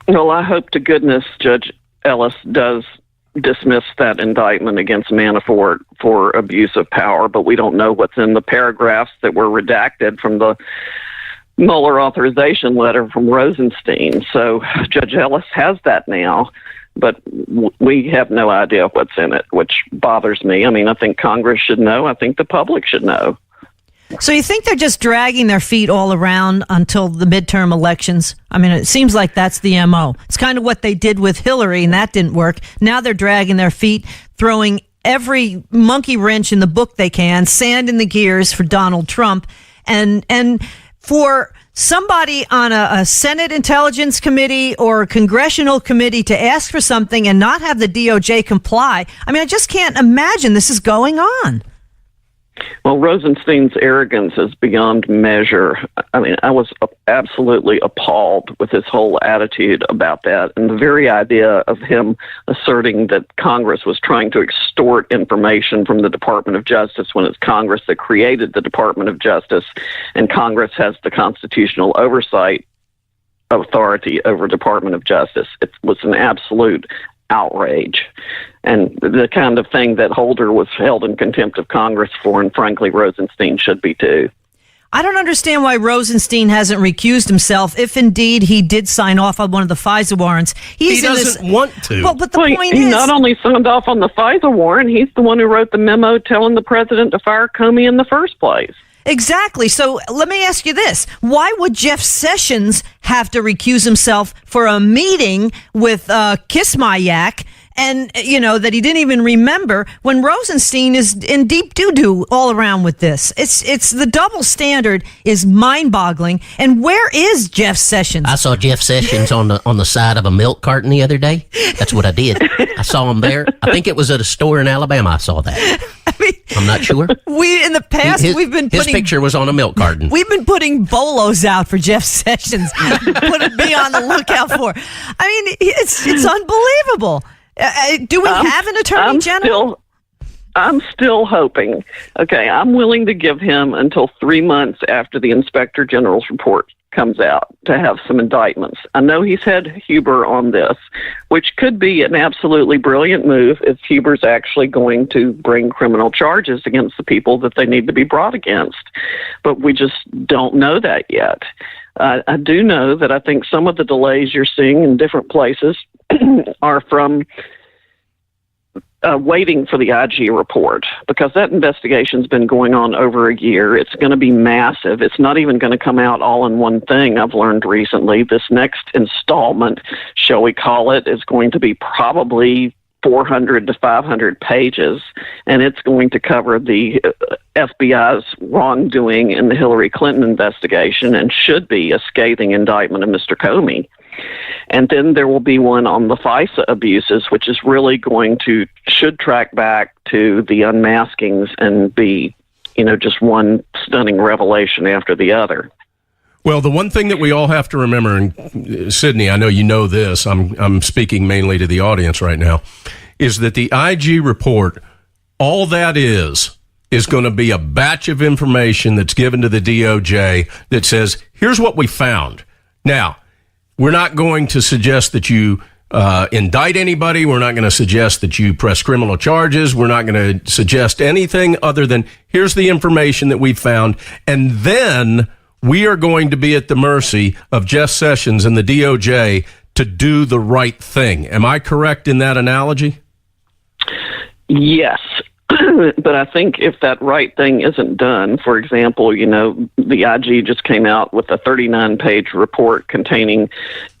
Well, I hope to goodness Judge Ellis does dismiss that indictment against Manafort for abuse of power, but we don't know what's in the paragraphs that were redacted from the Mueller authorization letter from Rosenstein. So Judge Ellis has that now, but we have no idea what's in it, which bothers me. I mean, I think Congress should know. I think the public should know. So you think they're just dragging their feet all around until the midterm elections? I mean, it seems like that's the MO. It's kind of what they did with Hillary, and that didn't work. Now they're dragging their feet, throwing every monkey wrench in the book they can, sand in the gears for Donald Trump. And for somebody on a Senate Intelligence Committee or a congressional committee to ask for something and not have the DOJ comply, I mean, I just can't imagine this is going on. Well, Rosenstein's arrogance is beyond measure. I mean, I was absolutely appalled with his whole attitude about that. And the very idea of him asserting that Congress was trying to extort information from the Department of Justice when it's Congress that created the Department of Justice, and Congress has the constitutional oversight authority over Department of Justice. It was an absolute outrage, and the kind of thing that Holder was held in contempt of Congress for, and frankly, Rosenstein should be too. I don't understand why Rosenstein hasn't recused himself if indeed he did sign off on one of the FISA warrants. He doesn't want to. Well, but the point he is, not only signed off on the FISA warrant, he's the one who wrote the memo telling the president to fire Comey in the first place. Exactly. So let me ask you this. Why would Jeff Sessions have to recuse himself for a meeting with Kiss My Yak, and, that he didn't even remember, when Rosenstein is in deep doo-doo all around with this? It's the double standard is mind-boggling. And where is Jeff Sessions? I saw Jeff Sessions on the side of a milk carton the other day. That's what I did. I saw him there. I think it was at a store in Alabama. I saw that. I'm not sure. In the past, we've been putting... His picture was on a milk carton. We've been putting bolos out for Jeff Sessions. Be on the lookout for. I mean, it's unbelievable. Do we have an attorney general? I'm still hoping. Okay, I'm willing to give him until 3 months after the Inspector General's report comes out to have some indictments. I know he's had Huber on this, which could be an absolutely brilliant move if Huber's actually going to bring criminal charges against the people that they need to be brought against. But we just don't know that yet. I do know that I think some of the delays you're seeing in different places are from waiting for the IG report, because that investigation's been going on over a year. It's going to be massive. It's not even going to come out all in one thing, I've learned recently. This next installment, shall we call it, is going to be probably 400 to 500 pages, and it's going to cover the FBI's wrongdoing in the Hillary Clinton investigation, and should be a scathing indictment of Mr. Comey. And then there will be one on the FISA abuses, which is really should track back to the unmaskings and be, just one stunning revelation after the other. Well, the one thing that we all have to remember, and Sydney, I know you know this, I'm speaking mainly to the audience right now, is that the IG report, all that is going to be a batch of information that's given to the DOJ that says, here's what we found. Now, we're not going to suggest that you indict anybody. We're not going to suggest that you press criminal charges. We're not going to suggest anything other than here's the information that we found. And then we are going to be at the mercy of Jeff Sessions and the DOJ to do the right thing. Am I correct in that analogy? Yes. But I think if that right thing isn't done, for example, the IG just came out with a 39-page report containing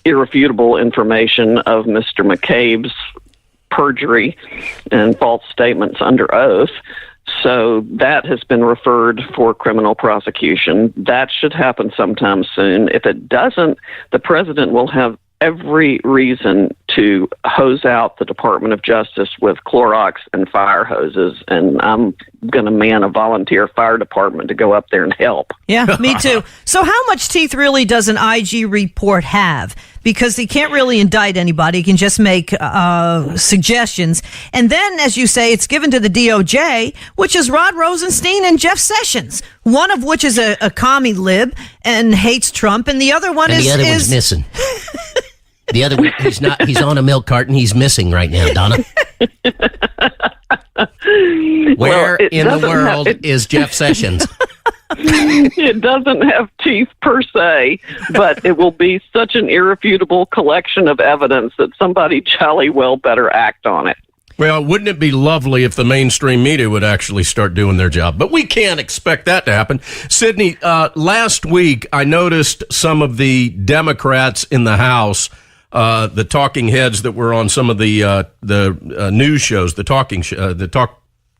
irrefutable information of Mr. McCabe's perjury and false statements under oath. So that has been referred for criminal prosecution. That should happen sometime soon. If it doesn't, the president will have every reason to hose out the Department of Justice with Clorox and fire hoses, and I'm going to man a volunteer fire department to go up there and help. Yeah, me too. So how much teeth really does an IG report have? Because he can't really indict anybody. He can just make suggestions. And then, as you say, it's given to the DOJ, which is Rod Rosenstein and Jeff Sessions, one of which is a commie lib and hates Trump, and the other one and is... the other one's missing. The other one, he's on a milk carton. He's missing right now, Donna. Where in the world is Jeff Sessions? It doesn't have teeth per se, but it will be such an irrefutable collection of evidence that somebody jolly well better act on it. Well, wouldn't it be lovely if the mainstream media would actually start doing their job? But we can't expect that to happen. Sydney, last week I noticed some of the Democrats in the House, the talking heads that were on some of the news shows, the talk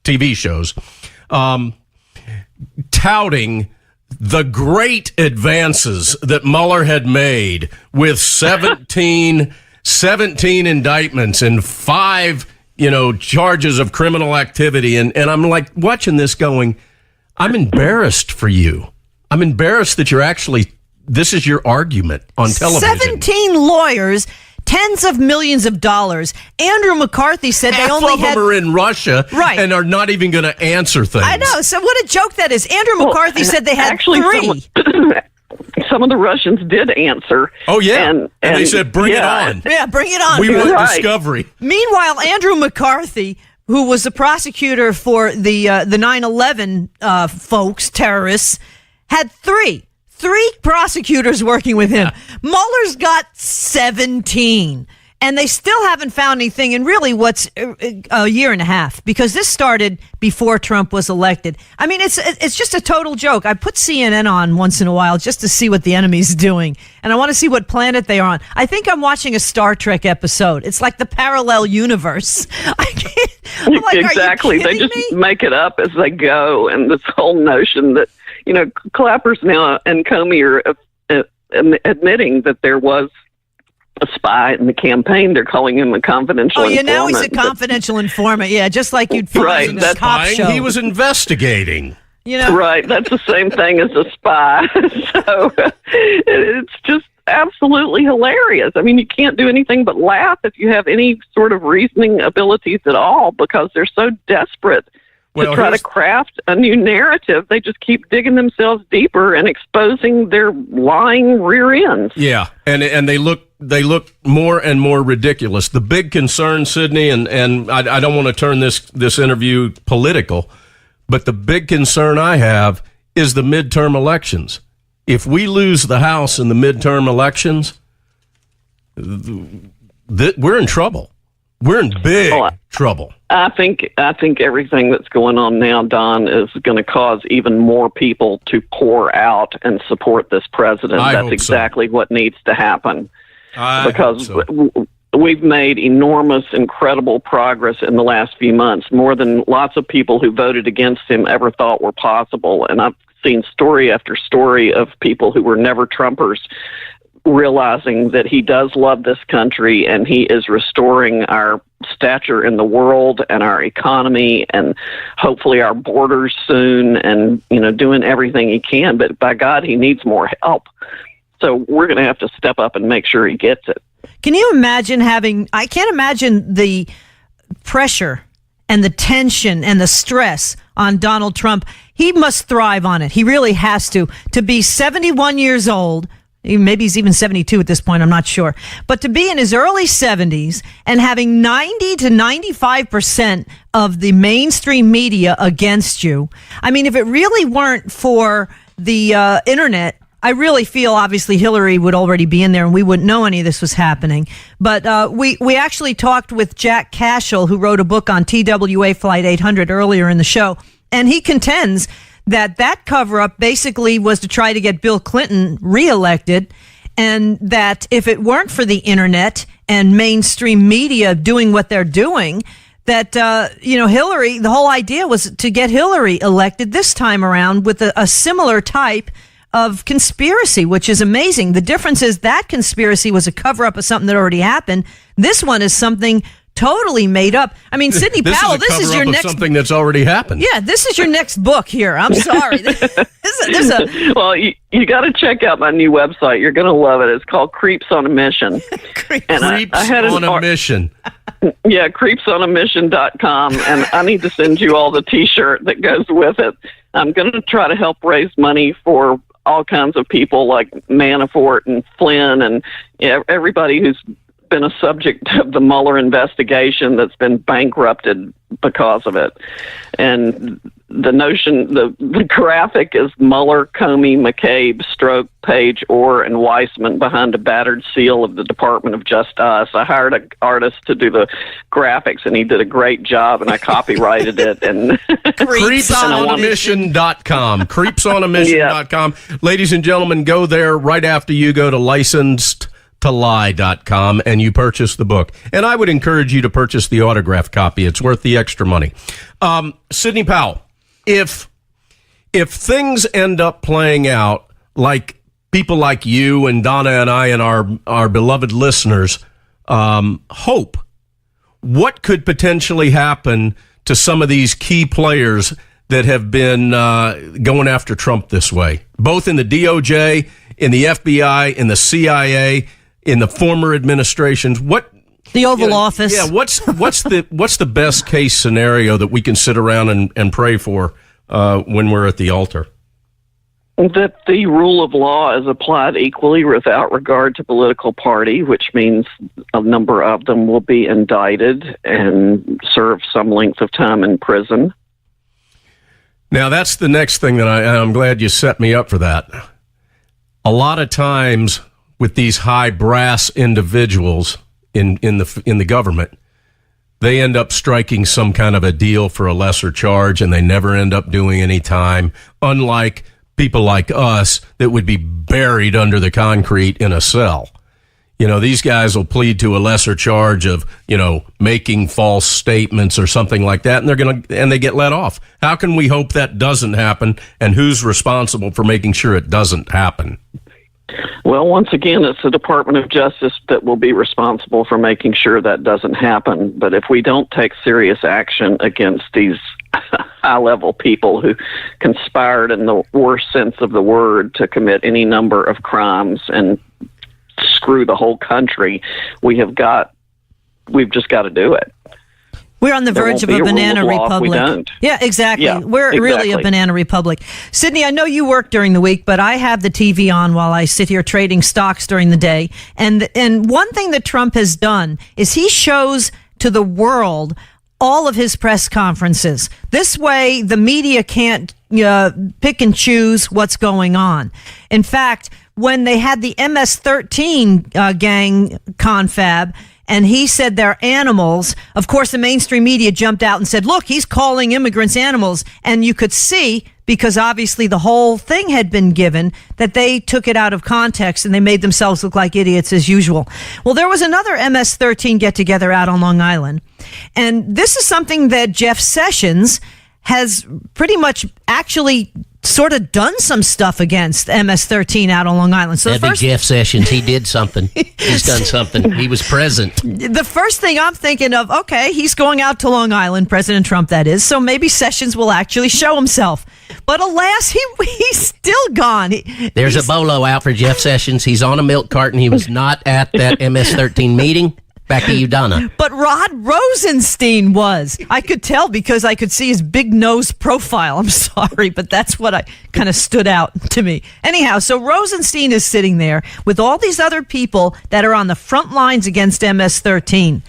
TV shows, touting the great advances that Mueller had made with 17 indictments and 5, charges of criminal activity. And I'm like watching this going, I'm embarrassed for you. I'm embarrassed that this is your argument on television. 17 lawyers, tens of millions of dollars. Andrew McCarthy said Half they only of them are in Russia, right, and are not even going to answer things. I know. So what a joke that is. Andrew McCarthy said they had 3. Some of the Russians did answer. Oh, yeah. And they said, bring it on. Yeah, bring it on. We want discovery. Meanwhile, Andrew McCarthy, who was the prosecutor for the 9/11 folks, terrorists, had 3 prosecutors working with him. Mueller's got 17. And they still haven't found anything in really what's a year and a half, because this started before Trump was elected. I mean, it's just a total joke. I put CNN on once in a while just to see what the enemy's doing, and I want to see what planet they are on. I think I'm watching a Star Trek episode. It's like the parallel universe. I can't. I'm like, exactly. They just make it up as they go, and this whole notion that Clappers now and Comey are admitting that there was a spy in the campaign. They're calling him a confidential informant. Now he's a confidential informant. Yeah, just like you'd find in a cop show. He was investigating. Right. That's the same thing as a spy. So it's just absolutely hilarious. I mean, you can't do anything but laugh if you have any sort of reasoning abilities at all, because they're so desperate to try to craft a new narrative. They just keep digging themselves deeper and exposing their lying rear ends. Yeah, and they look more and more ridiculous. The big concern, Sydney, and I don't want to turn this interview political, but the big concern I have is the midterm elections. If we lose the House in the midterm elections, we're in trouble. We're in big trouble. I think everything that's going on now, Don, is going to cause even more people to pour out and support this president. That's exactly what needs to happen. Because we've made enormous, incredible progress in the last few months, more than lots of people who voted against him ever thought were possible. And I've seen story after story of people who were never Trumpers realizing that he does love this country, and he is restoring our stature in the world and our economy and hopefully our borders soon, and doing everything he can. But by God, he needs more help. So we're going to have to step up and make sure he gets it. Can you imagine I can't imagine the pressure and the tension and the stress on Donald Trump. He must thrive on it. He really has to be 71 years old. Maybe he's even 72 at this point, I'm not sure. But to be in his early 70s and having 90 to 95% of the mainstream media against you. I mean, if it really weren't for the internet, I really feel obviously Hillary would already be in there and we wouldn't know any of this was happening. But we actually talked with Jack Cashill, who wrote a book on TWA Flight 800 earlier in the show. And he contends that cover-up basically was to try to get Bill Clinton reelected, and that if it weren't for the internet and mainstream media doing what they're doing, that, Hillary, the whole idea was to get Hillary elected this time around with a similar type of conspiracy, which is amazing. The difference is that conspiracy was a cover-up of something that already happened. This one is something totally made up. I mean, Sidney Powell, this is your next something that's already happened. Yeah, this is your next book here. I'm sorry. Well, you got to check out my new website. You're going to love it. It's called Creeps on a Mission. Creeps on a Mission. Yeah, creepsonamission.com, and I need to send you all the T-shirt that goes with it. I'm going to try to help raise money for all kinds of people like Manafort and Flynn and everybody who's been a subject of the Mueller investigation that's been bankrupted because of it. And the notion, the graphic is Mueller, Comey, McCabe, Stroke, Page, Orr, and Weissman behind a battered seal of the Department of Justice. I hired an artist to do the graphics, and he did a great job, and I copyrighted it. And Creepsonamission.com. Creepsonamission.com. Yeah. Ladies and gentlemen, go there right after you go to licensed.lie.com and you purchase the book. And I would encourage you to purchase the autographed copy. It's worth the extra money. Sidney Powell, if things end up playing out like people like you and Donna and I and our beloved listeners hope, what could potentially happen to some of these key players that have been going after Trump this way, both in the DOJ, in the FBI, in the CIA, in the former administrations? The Oval Office. Yeah, what's the best case scenario that we can sit around and pray for when we're at the altar? That the rule of law is applied equally without regard to political party, which means a number of them will be indicted and serve some length of time in prison. Now, that's the next thing that I'm glad you set me up for that. A lot of times with these high brass individuals in the government, they end up striking some kind of a deal for a lesser charge, and they never end up doing any time, unlike people like us that would be buried under the concrete in a cell. You know, these guys will plead to a lesser charge of, making false statements or something like that, and they get let off. How can we hope that doesn't happen, and who's responsible for making sure it doesn't happen? Well, once again, it's the Department of Justice that will be responsible for making sure that doesn't happen. But if we don't take serious action against these high-level people who conspired in the worst sense of the word to commit any number of crimes and screw the whole country, we've just got to do it. We're on the verge of a banana republic. Yeah, exactly. Yeah, We're really a banana republic. Sidney, I know you work during the week, but I have the TV on while I sit here trading stocks during the day. And one thing that Trump has done is he shows to the world all of his press conferences. This way, the media can't pick and choose what's going on. In fact, when they had the MS-13 gang confab, and he said they're animals, of course, the mainstream media jumped out and said, look, he's calling immigrants animals. And you could see, because obviously the whole thing had been given, that they took it out of context and they made themselves look like idiots as usual. Well, there was another MS-13 get-together out on Long Island. And this is something that Jeff Sessions has pretty much actually sort of done some stuff against MS-13 out on Long Island. So that'd be Jeff Sessions. He did something. He's done something. He was present. The first thing I'm thinking of, okay, he's going out to Long Island, President Trump, that is, so maybe Sessions will actually show himself. But alas, he's still gone. There's a bolo out for Jeff Sessions. He's on a milk carton. He was not at that MS-13 meeting. Back to you, Donna. But Rod Rosenstein was. I could tell because I could see his big nose profile. I'm sorry, but that's what I kind of stood out to me. Anyhow, so Rosenstein is sitting there with all these other people that are on the front lines against MS-13.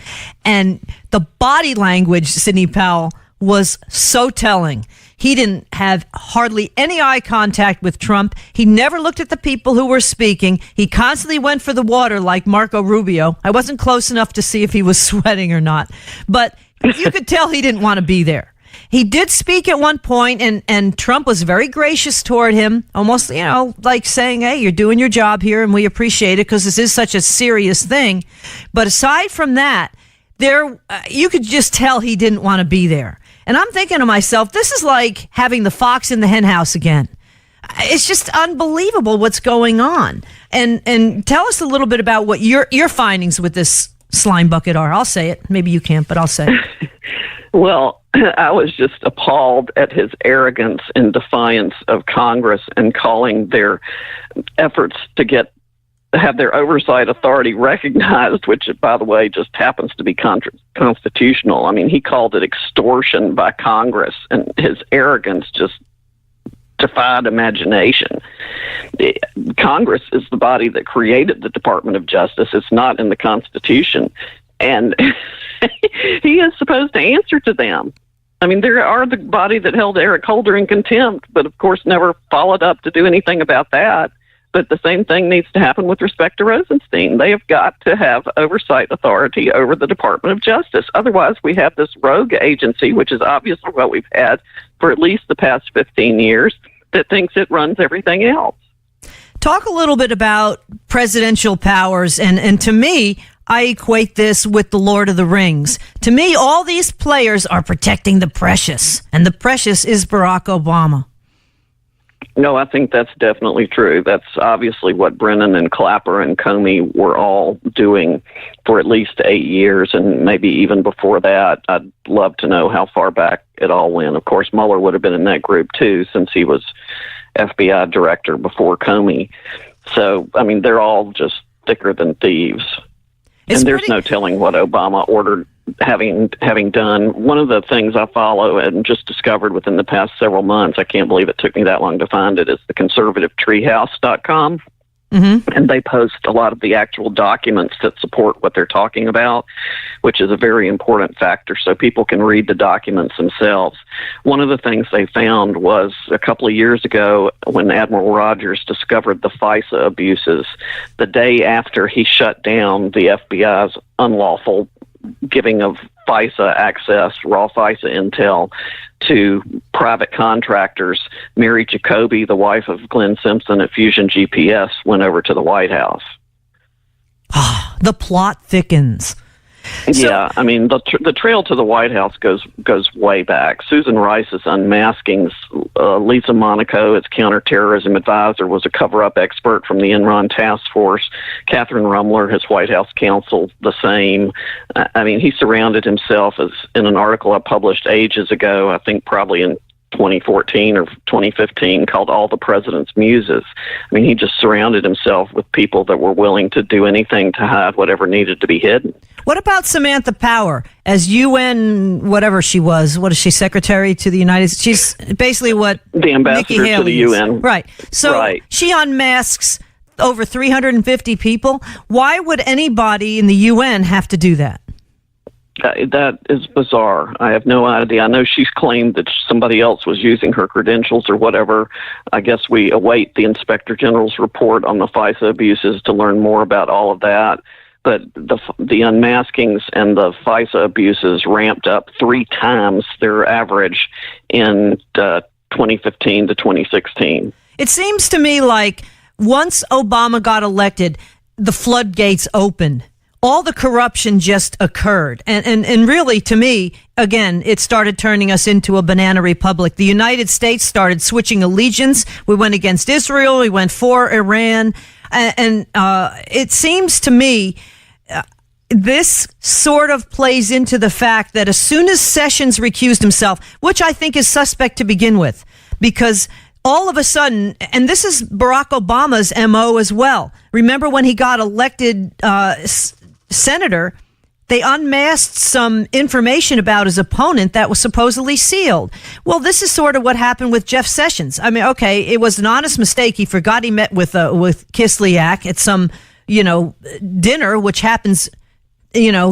And the body language, Sidney Powell, was so telling. He didn't have hardly any eye contact with Trump. He never looked at the people who were speaking. He constantly went for the water like Marco Rubio. I wasn't close enough to see if he was sweating or not, but you could tell he didn't want to be there. He did speak at one point, and Trump was very gracious toward him, almost, like saying, hey, you're doing your job here, and we appreciate it because this is such a serious thing. But aside from that, you could just tell he didn't want to be there. And I'm thinking to myself, this is like having the fox in the hen house again. It's just unbelievable what's going on. And tell us a little bit about what your findings with this slime bucket are. I'll say it. Maybe you can't, but I'll say it. Well, I was just appalled at his arrogance and defiance of Congress and calling their efforts to have their oversight authority recognized, which, by the way, just happens to be constitutional. I mean, he called it extortion by Congress, and his arrogance just defied imagination. Congress is the body that created the Department of Justice. It's not in the Constitution. And he is supposed to answer to them. I mean, they are the body that held Eric Holder in contempt, but of course never followed up to do anything about that. But the same thing needs to happen with respect to Rosenstein. They have got to have oversight authority over the Department of Justice. Otherwise, we have this rogue agency, which is obviously what we've had for at least the past 15 years, that thinks it runs everything else. Talk a little bit about presidential powers, and to me, I equate this with the Lord of the Rings. To me, all these players are protecting the precious, and the precious is Barack Obama. No, I think that's definitely true. That's obviously what Brennan and Clapper and Comey were all doing for at least 8 years, and maybe even before that. I'd love to know how far back it all went. Of course, Mueller would have been in that group too, since he was FBI director before Comey. So, I mean, they're all just thicker than thieves. And there's no telling what Obama ordered having done. One of the things I follow and just discovered within the past several months, I can't believe it took me that long to find it, is the conservativetreehouse.com. Mm-hmm. And they post a lot of the actual documents that support what they're talking about, which is a very important factor so people can read the documents themselves. One of the things they found was a couple of years ago when Admiral Rogers discovered the FISA abuses, the day after he shut down the FBI's unlawful giving of FISA access, raw FISA intel, to private contractors, Mary Jacoby, the wife of Glenn Simpson at Fusion GPS, went over to the White House. The plot thickens. Yeah, I mean, the trail to the White House goes way back. Susan Rice's unmaskings, Lisa Monaco, its counterterrorism advisor, was a cover-up expert from the Enron task force. Catherine Rumler, his White House counsel, the same. I mean, he surrounded himself, as in an article I published ages ago, I think probably in 2014 or 2015, called All the President's Muses. I mean, he just surrounded himself with people that were willing to do anything to hide whatever needed to be hidden. What about Samantha Power as UN, whatever she was? What is she, secretary to the United States? She's basically what the ambassador Nikki Haley to the UN. Right. So right. She unmasks over 350 people. Why would anybody in the UN have to do that? That is bizarre. I have no idea. I know she's claimed that somebody else was using her credentials or whatever. I guess we await the Inspector General's report on the FISA abuses to learn more about all of that. But the unmaskings and the FISA abuses ramped up 3 times their average in 2015 to 2016. It seems to me like once Obama got elected, the floodgates opened. All the corruption just occurred. And really, to me, again, it started turning us into a banana republic. The United States started switching allegiance. We went against Israel. We went for Iran. And it seems to me this sort of plays into the fact that as soon as Sessions recused himself, which I think is suspect to begin with, because all of a sudden, and this is Barack Obama's MO as well. Remember when he got elected senator, they unmasked some information about his opponent that was supposedly sealed. Well, this is sort of what happened with Jeff Sessions. I mean, okay, it was an honest mistake. He forgot he met with Kislyak at some, dinner, which happens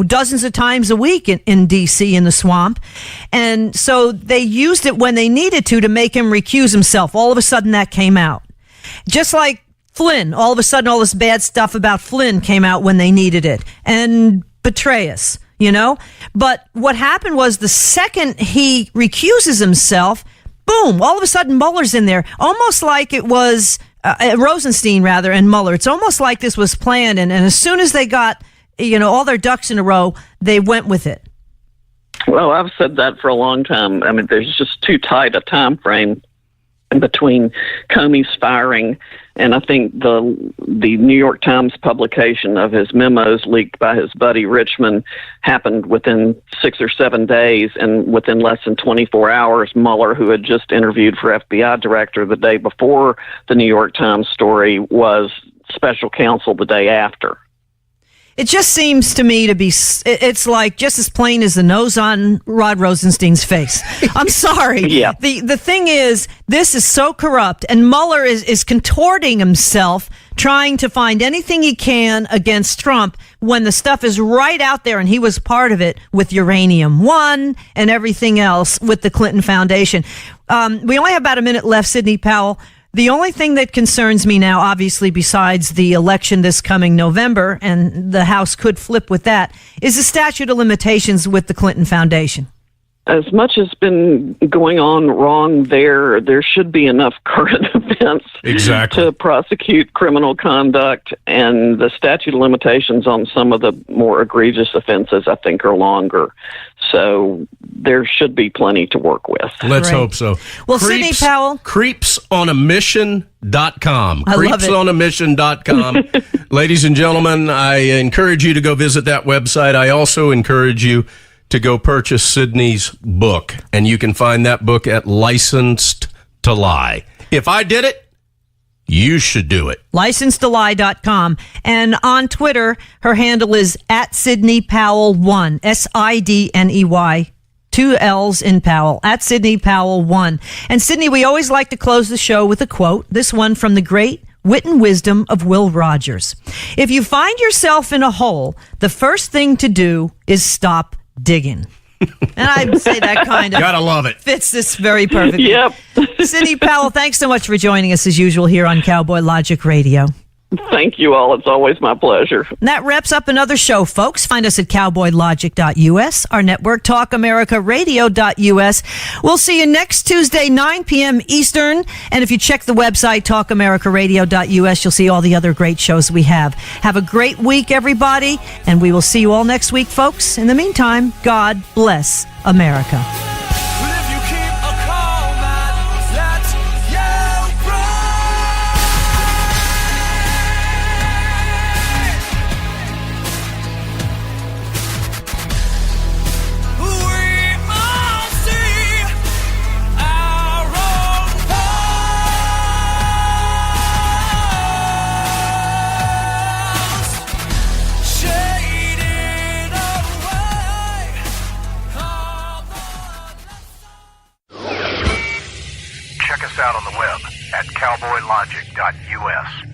dozens of times a week in D.C. in the swamp. And so they used it when they needed to make him recuse himself. All of a sudden that came out. Just like Flynn, all of a sudden all this bad stuff about Flynn came out when they needed it. And Petraeus, But what happened was the second he recuses himself, boom, all of a sudden Mueller's in there. Almost like it was Rosenstein, rather, and Mueller. It's almost like this was planned. And as soon as they got, all their ducks in a row, they went with it. Well, I've said that for a long time. I mean, there's just too tight a time frame between Comey's firing and I think the New York Times publication of his memos leaked by his buddy Richmond happened within 6 or 7 days, and within less than 24 hours, Mueller, who had just interviewed for FBI director the day before the New York Times story, was special counsel the day after. It just seems to me to be, it's like just as plain as the nose on Rod Rosenstein's face. I'm sorry. Yeah. The thing is, this is so corrupt, and Mueller is contorting himself, trying to find anything he can against Trump when the stuff is right out there, and he was part of it with Uranium One and everything else with the Clinton Foundation. We only have about a minute left, Sidney Powell. The only thing that concerns me now, obviously, besides the election this coming November, and the House could flip with that, is the statute of limitations with the Clinton Foundation. As much has been going on wrong there should be enough current events to prosecute criminal conduct, and the statute of limitations on some of the more egregious offenses, I think, are longer. So there should be plenty to work with. Let's hope so. Well, Sidney Powell. Creepsonamission.com. I love it. Creepsonamission.com. Ladies and gentlemen, I encourage you to go visit that website. I also encourage you to go purchase Sidney's book, and you can find that book at Licensed to Lie. If I did it, you should do it. LicensedToLie.com. And on Twitter, her handle is at Sidney Powell 1, SIDNEY. 2 L's in Powell, at Sidney Powell 1. And Sidney, we always like to close the show with a quote. This one from the great wit and wisdom of Will Rogers. If you find yourself in a hole, the first thing to do is stop digging. And I'd say that kind of gotta love it. Fits this very perfectly. Yep. Sidney Powell, thanks so much for joining us as usual here on Cowboy Logic Radio. Thank you all. It's always my pleasure. And that wraps up another show, folks. Find us at cowboylogic.us, our network, talkamericaradio.us. We'll see you next Tuesday, 9 p.m. Eastern. And if you check the website, talkamericaradio.us, you'll see all the other great shows we have. Have a great week, everybody, and we will see you all next week, folks. In the meantime, God bless America. Out on the web at cowboylogic.us.